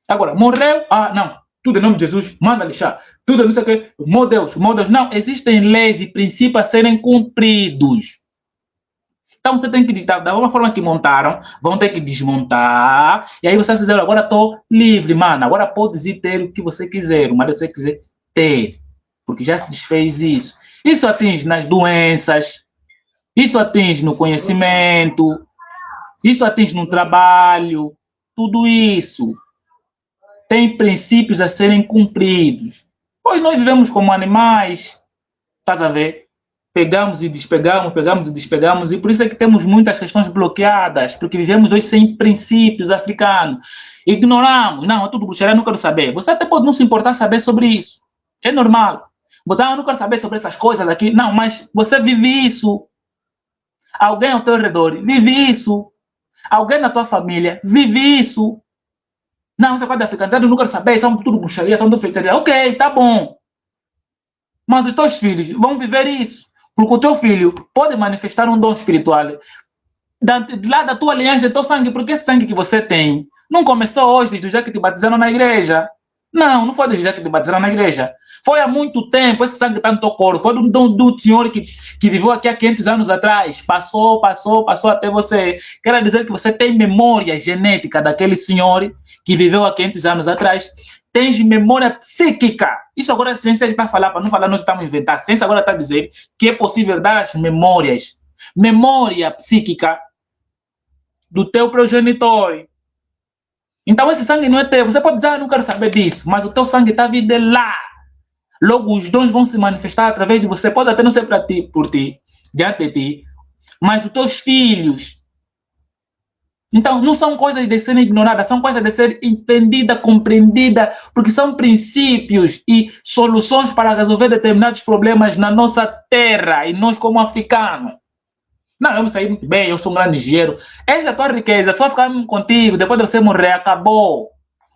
Agora, morreu, não, tudo em nome de Jesus, manda lixar, tudo não sei o quê, meu Deus, não, existem leis e princípios a serem cumpridos. Então você tem que, da mesma forma que montaram, vão ter que desmontar, e aí você dizer, agora estou livre, mano, agora pode ir ter o que você quiser, o marido que você quiser ter, porque já se desfez isso. Isso atinge nas doenças, isso atinge no conhecimento, isso atinge no trabalho, tudo isso tem princípios a serem cumpridos. Pois nós vivemos como animais, estás a ver? Pegamos e despegamos, pegamos e despegamos, e por isso é que temos muitas questões bloqueadas, porque vivemos hoje sem princípios africanos. Ignoramos, não, é tudo bruxaria, não quero saber. Você até pode não se importar saber sobre isso, é normal. Botar, eu não quero saber sobre essas coisas daqui, não, mas você vive isso. Alguém ao teu redor vive isso. Alguém na tua família vive isso. Não, você pode africano, eu não quero saber, são tudo bruxaria, são tudo feitiçaria. Ok, tá bom. Mas os teus filhos vão viver isso. Porque o teu filho pode manifestar um dom espiritual lá da tua aliança, do teu sangue, porque esse sangue que você tem não começou hoje, desde o dia que te batizaram na igreja. Não, não foi desde o dia que te batizaram na igreja. Foi há muito tempo, esse sangue está no teu corpo. Foi do senhor que viveu aqui há 500 anos atrás. Passou até você. Quer dizer que você tem memória genética daquele senhor que viveu há 500 anos atrás. Tens memória psíquica. Isso agora a ciência está a falar, para não falar, nós estamos inventando. A ciência agora está a dizer que é possível dar as memórias. Memória psíquica do teu progenitor. Então esse sangue não é teu. Você pode dizer, não quero saber disso, mas o teu sangue está vindo lá. Logo os dons vão se manifestar através de você. Pode até não ser para ti, por ti, diante de ti, mas dos teus filhos. Então não são coisas de serem ignoradas, são coisas de ser entendida, compreendida, porque são princípios e soluções para resolver determinados problemas na nossa terra e nós como africanos. Não, eu me saí muito bem, eu sou um grande engenheiro. Essa é a tua riqueza, só ficar contigo, depois de você morrer, acabou.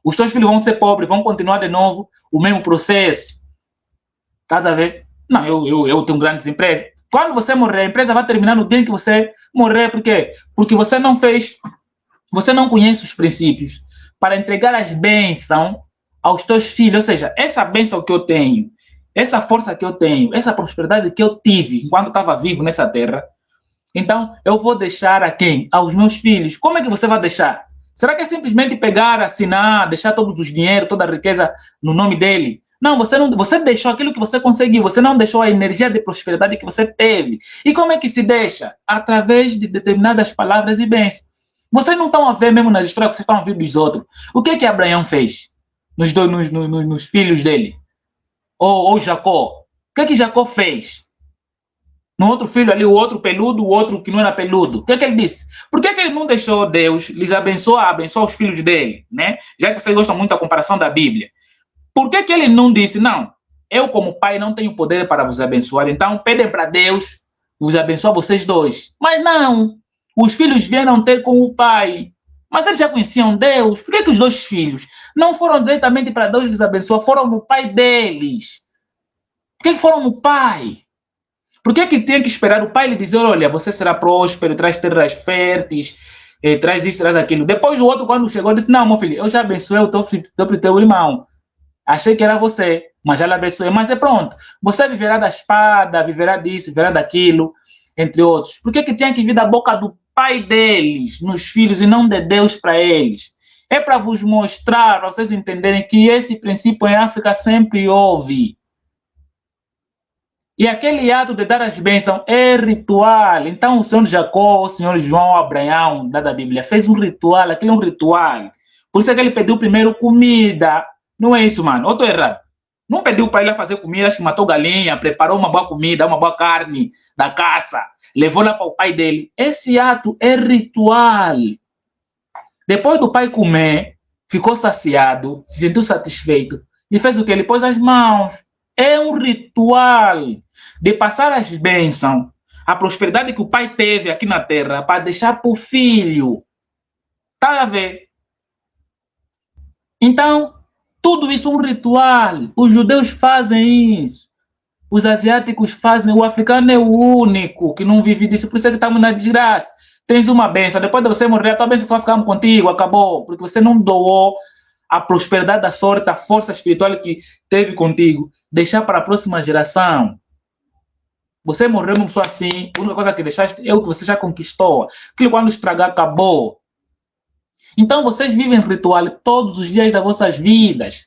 Os teus filhos vão ser pobres, vão continuar de novo o mesmo processo. Estás a ver? Não, eu tenho grandes empresas. Quando você morrer, a empresa vai terminar no dia em que você morrer. Por quê? Porque você não fez, você não conhece os princípios para entregar as bênçãos aos teus filhos. Ou seja, essa bênção que eu tenho, essa força que eu tenho, essa prosperidade que eu tive enquanto estava vivo nessa terra, então eu vou deixar a quem? Aos meus filhos. Como é que você vai deixar? Será que é simplesmente pegar, assinar, deixar todos os dinheiros, toda a riqueza no nome dele? Não, você deixou aquilo que você conseguiu, você não deixou a energia de prosperidade que você teve. E como é que se deixa? Através de determinadas palavras e bens. Vocês não estão a ver mesmo nas histórias que vocês estão a ver dos outros. O que Abraão fez nos filhos dele? Ou Jacó? O que Jacó fez? No outro filho ali, o outro peludo, o outro que não era peludo. O que ele disse? Por que ele não deixou Deus lhes abençoar os filhos dele? Né? Já que vocês gostam muito da comparação da Bíblia. Por que ele não disse, não, eu como pai não tenho poder para vos abençoar, então pedem para Deus vos abençoar vocês dois. Mas não, os filhos vieram ter com o pai, mas eles já conheciam Deus. Por que os dois filhos não foram diretamente para Deus lhes abençoar, foram no pai deles? Por que foram no pai? Por que tinha que esperar o pai lhe dizer, olha, você será próspero, traz terras férteis, traz isso, traz aquilo. Depois o outro, quando chegou, disse, não, meu filho, eu já abençoei o teu irmão. Achei que era você, mas já lhe abençoei. Mas é pronto. Você viverá da espada, viverá disso, viverá daquilo, entre outros. Por que tinha que vir da boca do pai deles, nos filhos, e não de Deus para eles? É para vos mostrar, para vocês entenderem que esse princípio em África sempre houve. E aquele ato de dar as bênçãos é ritual. Então o senhor Jacó, o senhor João, Abraão, da Bíblia, fez um ritual, aquele é um ritual. Por isso é que ele pediu primeiro comida. Não é isso, mano. Eu estou errado. Não pediu para ele fazer comida, acho que matou galinha, preparou uma boa comida, uma boa carne da caça, levou lá para o pai dele. Esse ato é ritual. Depois do pai comer, ficou saciado, se sentiu satisfeito e fez o que? Ele pôs as mãos. É um ritual de passar as bênçãos, a prosperidade que o pai teve aqui na terra, para deixar para o filho. Tá a ver? Então, tudo isso é um ritual. Os judeus fazem isso. Os asiáticos fazem. O africano é o único que não vive disso. Por isso é que estamos na desgraça. Tens uma bênção. Depois de você morrer, a tua bênção só vai ficar contigo. Acabou. Porque você não doou a prosperidade da sorte, a força espiritual que teve contigo. Deixar para a próxima geração. Você morreu uma pessoa assim, a única coisa que deixaste é o que você já conquistou. Aquilo quando estragar, acabou. Então vocês vivem ritual todos os dias das vossas vidas.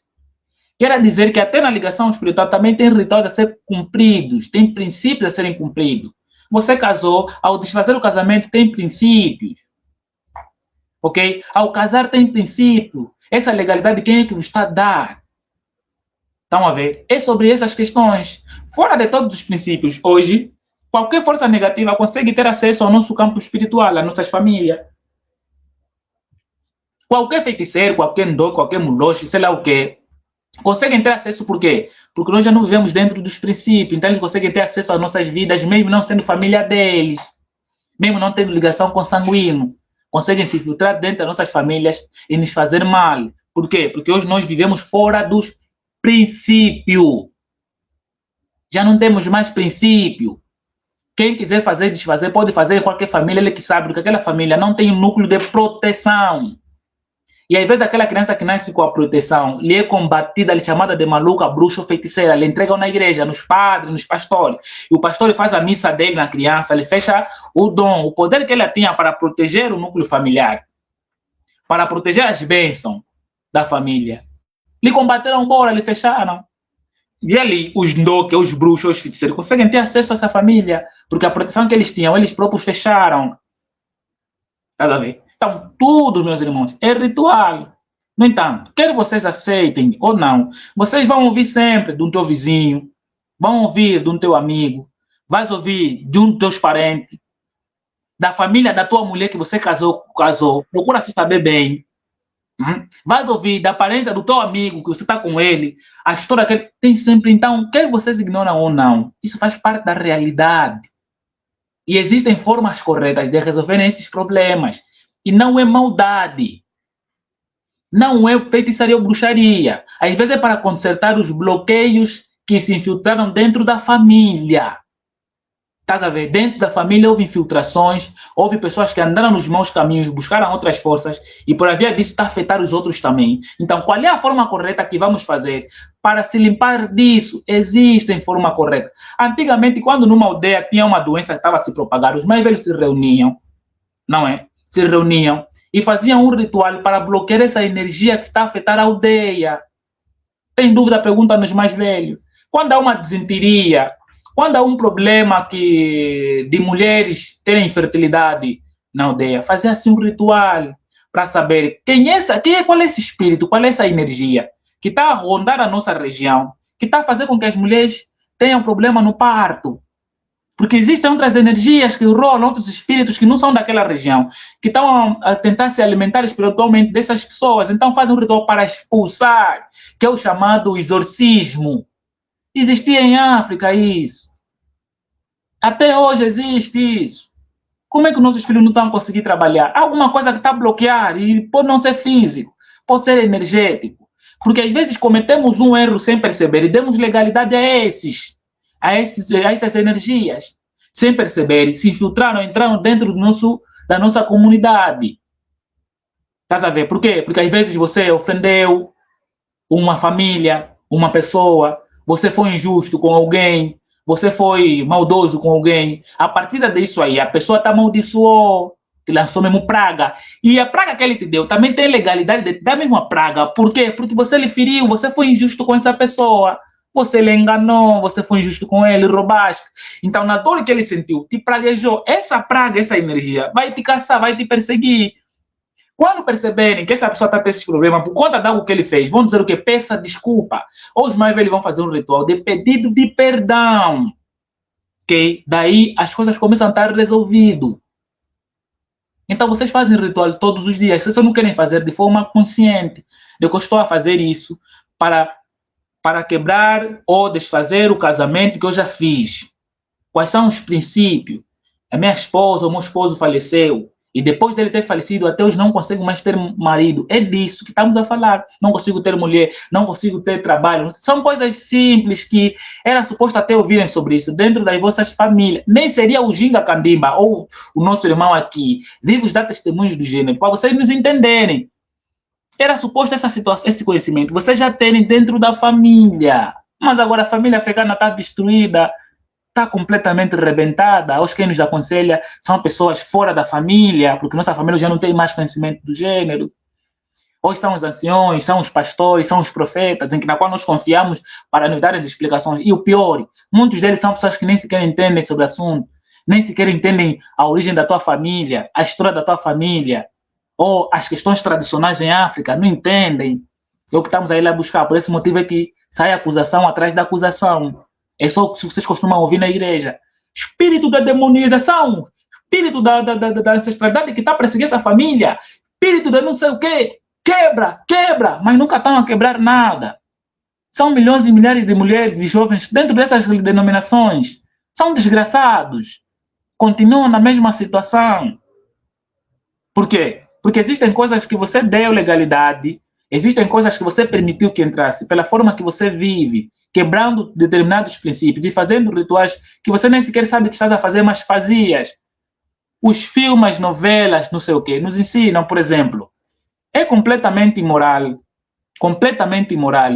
Quer dizer que até na ligação espiritual também tem rituais a ser cumpridos, tem princípios a serem cumpridos. Você casou, ao desfazer o casamento tem princípios. Ok? Ao casar tem princípio. Essa legalidade quem é que vos está a dar? Estão a ver? É sobre essas questões. Fora de todos os princípios, hoje, qualquer força negativa consegue ter acesso ao nosso campo espiritual, às nossas famílias. Qualquer feiticeiro, qualquer ndo, qualquer muloche, sei lá o quê, conseguem ter acesso por quê? Porque nós já não vivemos dentro dos princípios, então eles conseguem ter acesso às nossas vidas, mesmo não sendo família deles, mesmo não tendo ligação com sanguíneo. Conseguem se filtrar dentro das nossas famílias e nos fazer mal. Por quê? Porque hoje nós vivemos fora dos princípios. Já não temos mais princípio. Quem quiser fazer, desfazer, pode fazer em qualquer família, ele que sabe, porque aquela família não tem um núcleo de proteção. E às vezes aquela criança que nasce com a proteção, lhe é combatida, lhe é chamada de maluca, bruxa ou feiticeira, lhe entregam na igreja, nos padres, nos pastores. E o pastor faz a missa dele na criança, ele fecha o dom, o poder que ela tinha para proteger o núcleo familiar, para proteger as bênçãos da família. Lhe combateram embora, lhe fecharam. E ali, os ndoque, os bruxos, os feiticeiros, conseguem ter acesso a essa família, porque a proteção que eles tinham, eles próprios fecharam. Está a ver? Então, tudo, meus irmãos, é ritual. No entanto, quer vocês aceitem ou não, vocês vão ouvir sempre de um teu vizinho, vão ouvir de um teu amigo, vais ouvir de um dos teus parentes, da família da tua mulher que você casou, procura se saber bem. Vais ouvir da parente do teu amigo que você está com ele, a história que ele tem sempre. Então, quer vocês ignoram ou não, isso faz parte da realidade. E existem formas corretas de resolver esses problemas. E não é maldade. Não é feitiçaria ou bruxaria. Às vezes é para consertar os bloqueios que se infiltraram dentro da família. Estás a ver? Dentro da família houve infiltrações, houve pessoas que andaram nos maus caminhos, buscaram outras forças e por via disso está a afetar os outros também. Então, qual é a forma correta que vamos fazer para se limpar disso? Existe forma correta. Antigamente, quando numa aldeia tinha uma doença que estava a se propagar, os mais velhos se reuniam, não é? Se reuniam e faziam um ritual para bloquear essa energia que está a afetar a aldeia. Tem dúvida? Pergunta nos mais velhos. Quando há uma desinteria, quando há um problema de mulheres terem infertilidade na aldeia, fazia assim um ritual para saber qual é esse espírito, qual é essa energia que está a rondar a nossa região, que está a fazer com que as mulheres tenham problema no parto. Porque existem outras energias que rolam, outros espíritos que não são daquela região, que estão a tentar se alimentar espiritualmente dessas pessoas. Então fazem um ritual para expulsar, que é o chamado exorcismo. Existia em África isso. Até hoje existe isso. Como é que nossos filhos não estão a conseguir trabalhar? Há alguma coisa que está a bloquear e pode não ser físico, pode ser energético. Porque às vezes cometemos um erro sem perceber e demos legalidade a essas energias, sem perceber, se infiltraram, entraram dentro da nossa comunidade. Estás a ver? Por quê? Porque às vezes você ofendeu uma família, uma pessoa, você foi injusto com alguém, você foi maldoso com alguém. A partir disso aí, a pessoa te amaldiçoou, te lançou mesmo praga. E a praga que ele te deu também tem legalidade de dar mesmo a praga. Por quê? Porque você lhe feriu, você foi injusto com essa pessoa. Você lhe enganou, você foi injusto com ele, roubaste. Então, na dor que ele sentiu, te praguejou. Essa praga, essa energia, vai te caçar, vai te perseguir. Quando perceberem que essa pessoa está com esses problemas por conta de algo que ele fez, vão dizer o quê? Peça desculpa. Ou os mais velhos vão fazer um ritual de pedido de perdão. Ok? Daí as coisas começam a estar resolvidas. Então, vocês fazem ritual todos os dias. Vocês não querem fazer de forma consciente. Eu estou a fazer isso para quebrar ou desfazer o casamento que eu já fiz. Quais são os princípios? A minha esposa, o meu esposo faleceu. E depois dele ter falecido, até hoje não consigo mais ter marido. É disso que estamos a falar. Não consigo ter mulher, não consigo ter trabalho. São coisas simples que era suposto até ouvirem sobre isso dentro das vossas famílias. Nem seria o Ginga Kandimba ou o nosso irmão aqui, vivos dar testemunhos do gênero, para vocês nos entenderem. Era suposto essa situação, esse conhecimento, vocês já terem dentro da família. Mas agora a família africana está destruída. está completamente rebentada. Aos quem nos aconselha são pessoas fora da família, porque nossa família já não tem mais conhecimento do gênero. Ou são os anciões, são os pastores, são os profetas, na qual nós confiamos para nos dar as explicações. E o pior, muitos deles são pessoas que nem sequer entendem sobre o assunto, nem sequer entendem a origem da tua família, a história da tua família, ou as questões tradicionais em África, não entendem. É o que estamos aí lá buscar. Por esse motivo é que sai acusação atrás da acusação. É só o que vocês costumam ouvir na igreja. Espírito da demonização, espírito da ancestralidade que está perseguindo essa família, espírito da não sei o quê. Quebra, mas nunca estão a quebrar nada. São milhões e milhares de mulheres e jovens dentro dessas denominações. São desgraçados. Continuam na mesma situação. Por quê? Porque existem coisas que você deu legalidade, existem coisas que você permitiu que entrasse, pela forma que você vive, quebrando determinados princípios e fazendo rituais que você nem sequer sabe que estás a fazer, mas fazias. Os filmes, novelas, não sei o quê, nos ensinam, por exemplo, é completamente imoral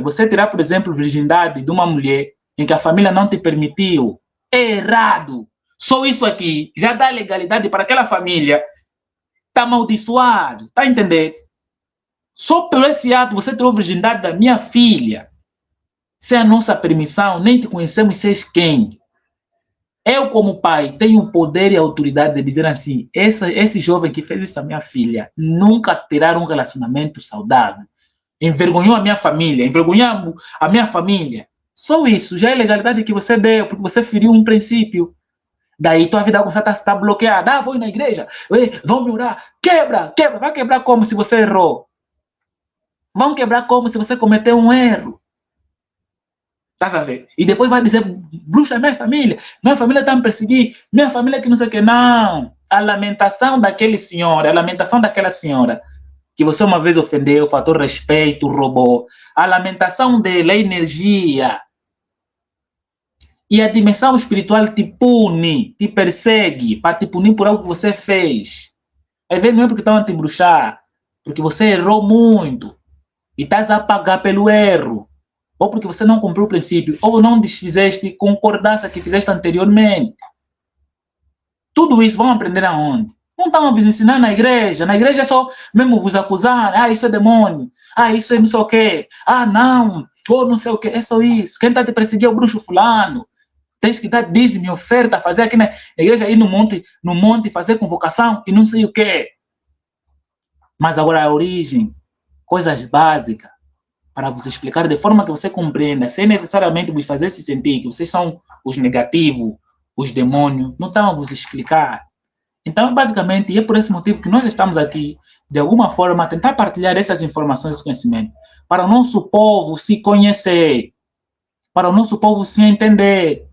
você tirar, por exemplo, virgindade de uma mulher em que a família não te permitiu. É errado. Só isso aqui já dá legalidade para aquela família tá amaldiçoado, tá entendendo? Só por esse ato você tirou virgindade da minha filha. Sem a nossa permissão, nem te conhecemos, seis quem. Eu, como pai, tenho o poder e a autoridade de dizer assim, esse jovem que fez isso à minha filha nunca terá um relacionamento saudável. Envergonhou a minha família, envergonhou a minha família. Só isso, já é legalidade que você deu, porque você feriu um princípio. Daí tua vida começa a estar bloqueada. Vou ir na igreja, vão me orar. Quebra. Vai quebrar como se você errou? Vão quebrar como se você cometeu um erro. Tá a ver? E depois vai dizer, bruxa, minha família está a me perseguir, minha família que não sei o que. Não. A lamentação daquele senhor, a lamentação daquela senhora, que você uma vez ofendeu, faltou respeito, roubou. A lamentação dele, a energia. E a dimensão espiritual te pune, te persegue, para te punir por algo que você fez. Às vezes não é porque estão a te bruxar, porque você errou muito e estás a pagar pelo erro. Ou porque você não cumpriu o princípio, ou não desfizeste concordância que fizeste anteriormente. Tudo isso vão aprender aonde? Não estão a vos ensinar na igreja. Na igreja é só mesmo vos acusar. Isso é demônio. Isso é não sei o quê. Não. Ou não sei o quê. É só isso. Quem está a te perseguir é o bruxo fulano. Tens que dar dízimo, oferta, fazer aqui na igreja, ir no monte, fazer convocação e não sei o quê. Mas agora a origem, coisas básicas, para vos explicar de forma que você compreenda, sem necessariamente vos fazer se sentir que vocês são os negativos, os demônios, não estão a vos explicar. Então, basicamente, é por esse motivo que nós estamos aqui, de alguma forma, a tentar partilhar essas informações, esse conhecimento, para o nosso povo se conhecer, para o nosso povo se entender.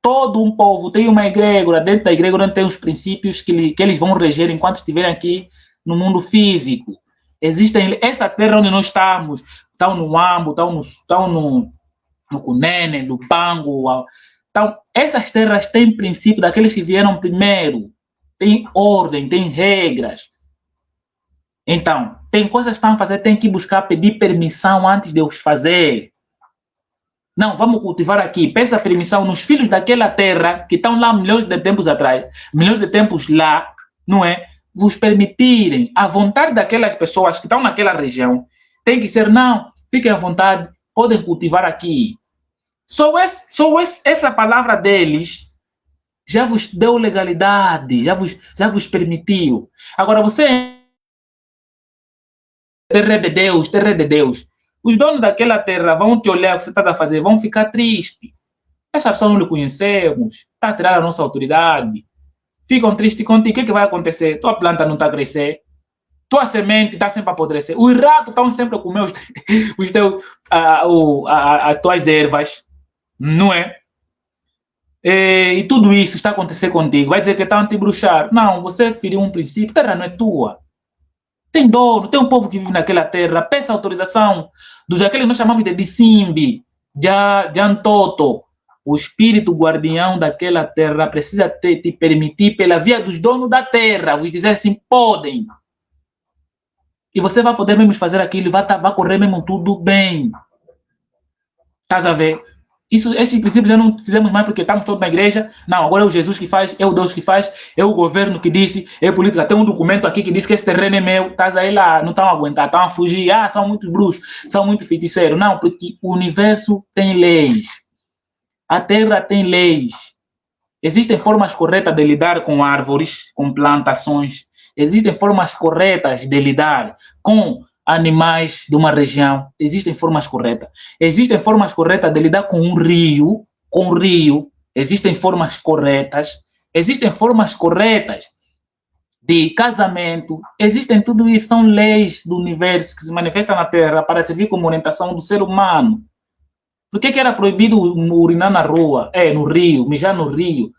Todo um povo tem uma egrégora, dentro da egrégora tem os princípios que eles vão reger enquanto estiverem aqui no mundo físico. Existem, essa terra onde nós estamos, estão no Ambo, estão no Cunene, no Bango. Então, essas terras têm princípio daqueles que vieram primeiro. Tem ordem, tem regras. Então, tem coisas que estão a fazer, tem que buscar pedir permissão antes de os fazer. Não, vamos cultivar aqui. Peça permissão nos filhos daquela terra que estão lá milhões de tempos atrás, milhões de tempos lá, não é? Vos permitirem, a vontade daquelas pessoas que estão naquela região, tem que ser, não, fiquem à vontade, podem cultivar aqui. Essa palavra deles já vos deu legalidade, já vos permitiu. Agora você, terra de Deus, os donos daquela terra vão te olhar o que você está a fazer, vão ficar tristes. Essa pessoa não lhe conhecemos, está a tirar a nossa autoridade. Ficam tristes contigo, o que vai acontecer? Tua planta não está a crescer, tua semente está sempre a apodrecer. Os ratos estão sempre a comer as tuas ervas, não é? E tudo isso está a acontecer contigo. Vai dizer que estão a te bruxar. Não, você feriu um princípio, a terra não é tua. Tem dono, tem um povo que vive naquela terra, peça autorização dos aqueles que nós chamamos de Simbi, de Antoto. O espírito guardião daquela terra precisa te permitir, pela via dos donos da terra, vos dizer assim, podem. E você vai poder mesmo fazer aquilo, vai correr mesmo tudo bem. Estás a ver? Esses princípios já não fizemos mais porque estamos todos na igreja. Não, agora é o Jesus que faz, é o Deus que faz, é o governo que disse, é a política. Tem um documento aqui que diz que esse terreno é meu. Estás aí lá, não estão a aguentar, estão a fugir. Ah, são muitos bruxos, são muito feiticeiros. Não, porque o universo tem leis. A terra tem leis. Existem formas corretas de lidar com árvores, com plantações. Existem formas corretas de lidar com animais de uma região. Existem formas corretas. Existem formas corretas de lidar com um rio. Existem formas corretas. Existem formas corretas de casamento. Existem tudo isso. São leis do universo que se manifestam na Terra para servir como orientação do ser humano. Por que era proibido urinar na rua? No rio, mijar no rio,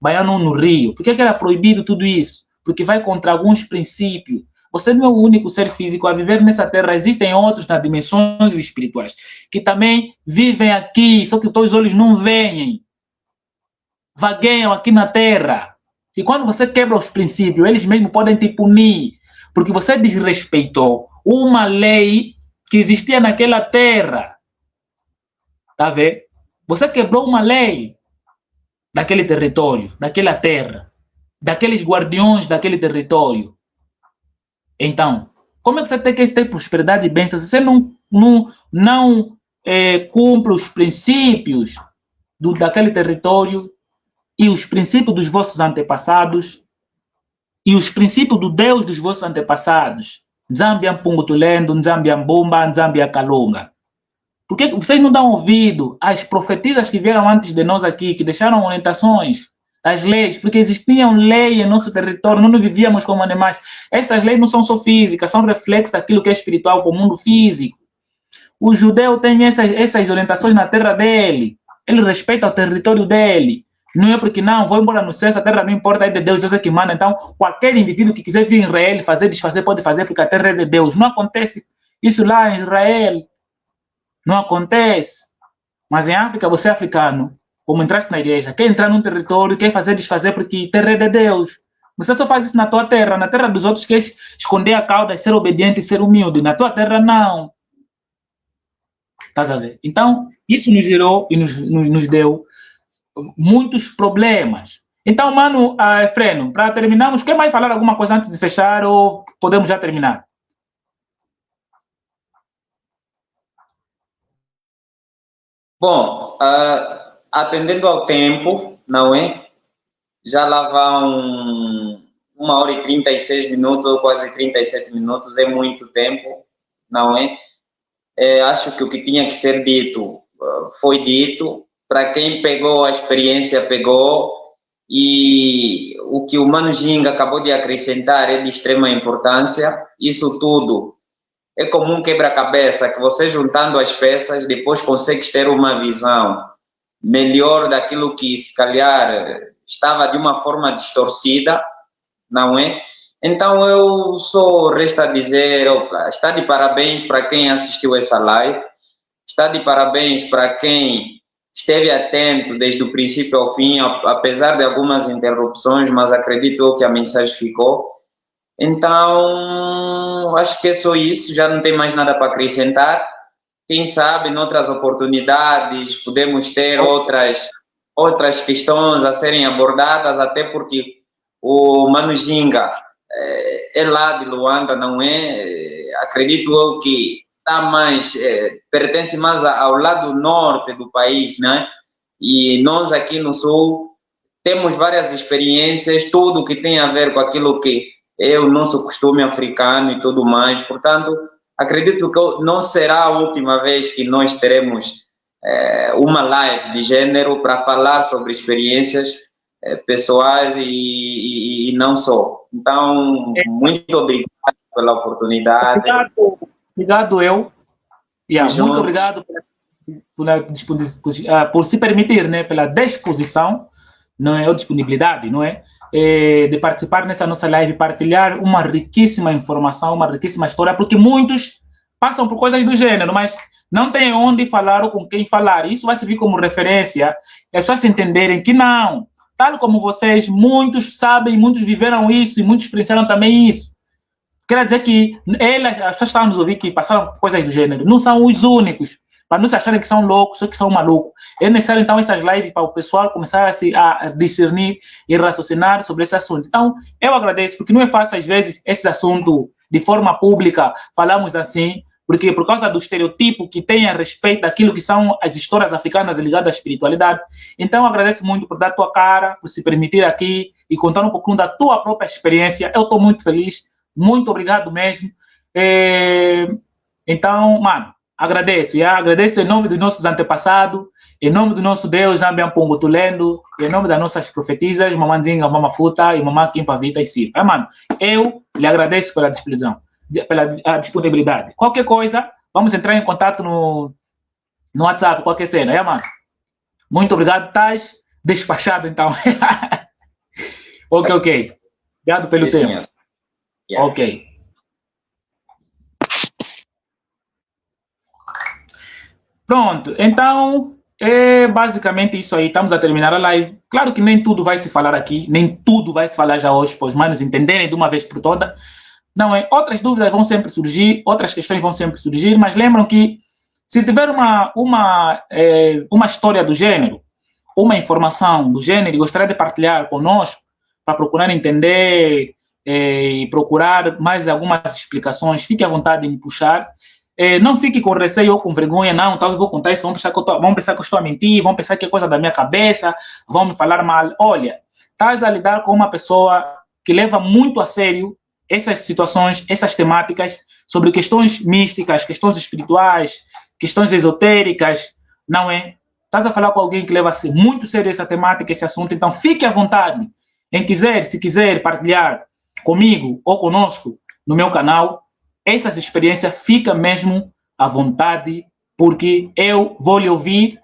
baiano no rio. Por que era proibido tudo isso? Porque vai contra alguns princípios. Você não é o único ser físico a viver nessa terra. Existem outros nas dimensões espirituais que também vivem aqui, só que os teus olhos não veem. Vagueiam aqui na terra. E quando você quebra os princípios, eles mesmos podem te punir, porque você desrespeitou uma lei que existia naquela terra. Tá vendo? Você quebrou uma lei daquele território, daquela terra, daqueles guardiões daquele território. Então, como é que você tem que ter prosperidade e bênção se você não cumpre os princípios daquele território e os princípios dos vossos antepassados e os princípios do Deus dos vossos antepassados? Nzambia Mpungutulendo, Nzambia Mbumba, Nzambia Kalunga. Por que vocês não dão ouvido às profetisas que vieram antes de nós aqui, que deixaram orientações, as leis? Porque existiam leis em nosso território, não vivíamos como animais. Essas leis não são só físicas, são reflexos daquilo que é espiritual, com o mundo físico. O judeu tem essas orientações na terra dele. Ele respeita o território dele. Não é porque não, vou embora no céu, essa terra não importa, é de Deus, Deus é que manda. Então, qualquer indivíduo que quiser vir em Israel, fazer, desfazer, pode fazer, porque a terra é de Deus. Não acontece isso lá em Israel. Não acontece. Mas em África, você é africano, como entraste na igreja, quer entrar num território, quer fazer, desfazer, porque terra é de Deus. Você só faz isso na tua terra. Na terra dos outros, quer esconder a cauda, ser obediente e ser humilde. Na tua terra, não. Estás a ver? Então, isso nos gerou e nos deu muitos problemas. Então, mano, Freno, para terminarmos, quer mais falar alguma coisa antes de fechar ou podemos já terminar? Bom, atendendo ao tempo, não é? Já lá vão 1h36, ou quase 37 minutos, é muito tempo, não é? Acho que o que tinha que ser dito foi dito. Para quem pegou a experiência, pegou. E o que o Mano Ginga acabou de acrescentar é de extrema importância. Isso tudo é como um quebra-cabeça, que você juntando as peças, depois consegue ter uma visão melhor daquilo que, se calhar, estava de uma forma distorcida, não é? Então, eu só resta dizer, está de parabéns para quem assistiu essa live, está de parabéns para quem esteve atento desde o princípio ao fim, apesar de algumas interrupções, mas acredito que a mensagem ficou. Então, acho que é só isso, já não tem mais nada para acrescentar. Quem sabe, em outras oportunidades, podemos ter outras questões a serem abordadas, até porque o Mano Ginga é lá de Luanda, não é? Acredito eu que está mais, pertence mais ao lado norte do país, né? E nós aqui no sul temos várias experiências, tudo que tem a ver com aquilo que é o nosso costume africano e tudo mais. Portanto, acredito que não será a última vez que nós teremos uma live de gênero para falar sobre experiências pessoais e não só. Então, muito obrigado pela oportunidade. Obrigado eu. Muito obrigado por se permitir, né, pela disposição, não é, ou disponibilidade, não é, de participar nessa nossa live, partilhar uma riquíssima informação, uma riquíssima história, porque muitos passam por coisas do gênero, mas não tem onde falar ou com quem falar. Isso vai servir como referência, e as pessoas entenderem que não, tal como vocês, muitos sabem, muitos viveram isso e muitos experienciaram também isso. Quer dizer que as pessoas que estão nos ouvindo, que passaram por coisas do gênero, não são os únicos. para não se acharem que são loucos ou que são malucos. É necessário, então, essas lives para o pessoal começar a discernir e raciocinar sobre esse assunto. Então, eu agradeço, porque não é fácil, às vezes, esse assunto, de forma pública, falamos assim, porque por causa do estereotipo que tem a respeito daquilo que são as histórias africanas ligadas à espiritualidade. Então, agradeço muito por dar tua cara, por se permitir aqui e contar um pouquinho da tua própria experiência. Eu estou muito feliz, muito obrigado mesmo. Então, mano, agradeço, agradeço em nome dos nossos antepassados, em nome do nosso Deus, Nambian Pongo Tulendo, em nome das nossas profetisas, Mamanzinga, Mamafuta e Mamã Kimpa Vita e Ciro. Mano, eu lhe agradeço pela disponibilidade. Qualquer coisa, vamos entrar em contato no WhatsApp, qualquer cena, mano? Muito obrigado, estás despachado, então. Ok. Obrigado pelo tempo. Yeah. Ok. Pronto, então, é basicamente isso aí. Estamos a terminar a live. Claro que nem tudo vai se falar aqui, nem tudo vai se falar já hoje, para os manos entenderem de uma vez por todas. Não é? Outras dúvidas vão sempre surgir, outras questões vão sempre surgir, mas lembram que se tiver uma história do gênero, uma informação do gênero e gostaria de partilhar conosco para procurar entender e procurar mais algumas explicações, fique à vontade de me puxar. Não fique com receio ou com vergonha, não, talvez vou contar isso, vão pensar que eu estou a mentir, vão pensar que é coisa da minha cabeça, vão me falar mal. Olha, estás a lidar com uma pessoa que leva muito a sério essas situações, essas temáticas sobre questões místicas, questões espirituais, questões esotéricas, não é? Estás a falar com alguém que leva muito sério essa temática, esse assunto, então fique à vontade se quiser partilhar comigo ou conosco no meu canal, essas experiências, fica mesmo à vontade, porque eu vou lhe ouvir,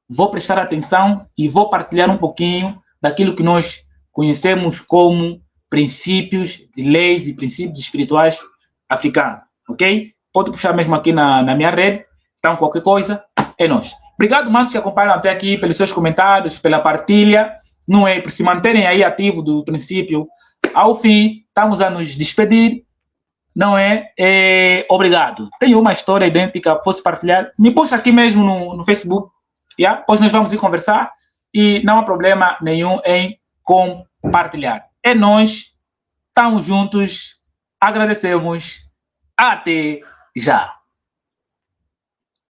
vou prestar atenção e vou partilhar um pouquinho daquilo que nós conhecemos como princípios de leis e princípios espirituais africanos, ok? Pode puxar mesmo aqui na minha rede, então qualquer coisa, é nós. Obrigado, manos, que acompanham até aqui, pelos seus comentários, pela partilha, não é? Por se manterem aí ativos do princípio ao fim. Estamos a nos despedir, não é? Obrigado. Tenho uma história idêntica, posso partilhar? Me puxa aqui mesmo no Facebook, yeah? Depois nós vamos ir conversar e não há problema nenhum em compartilhar. É nós, estamos juntos, agradecemos, até já.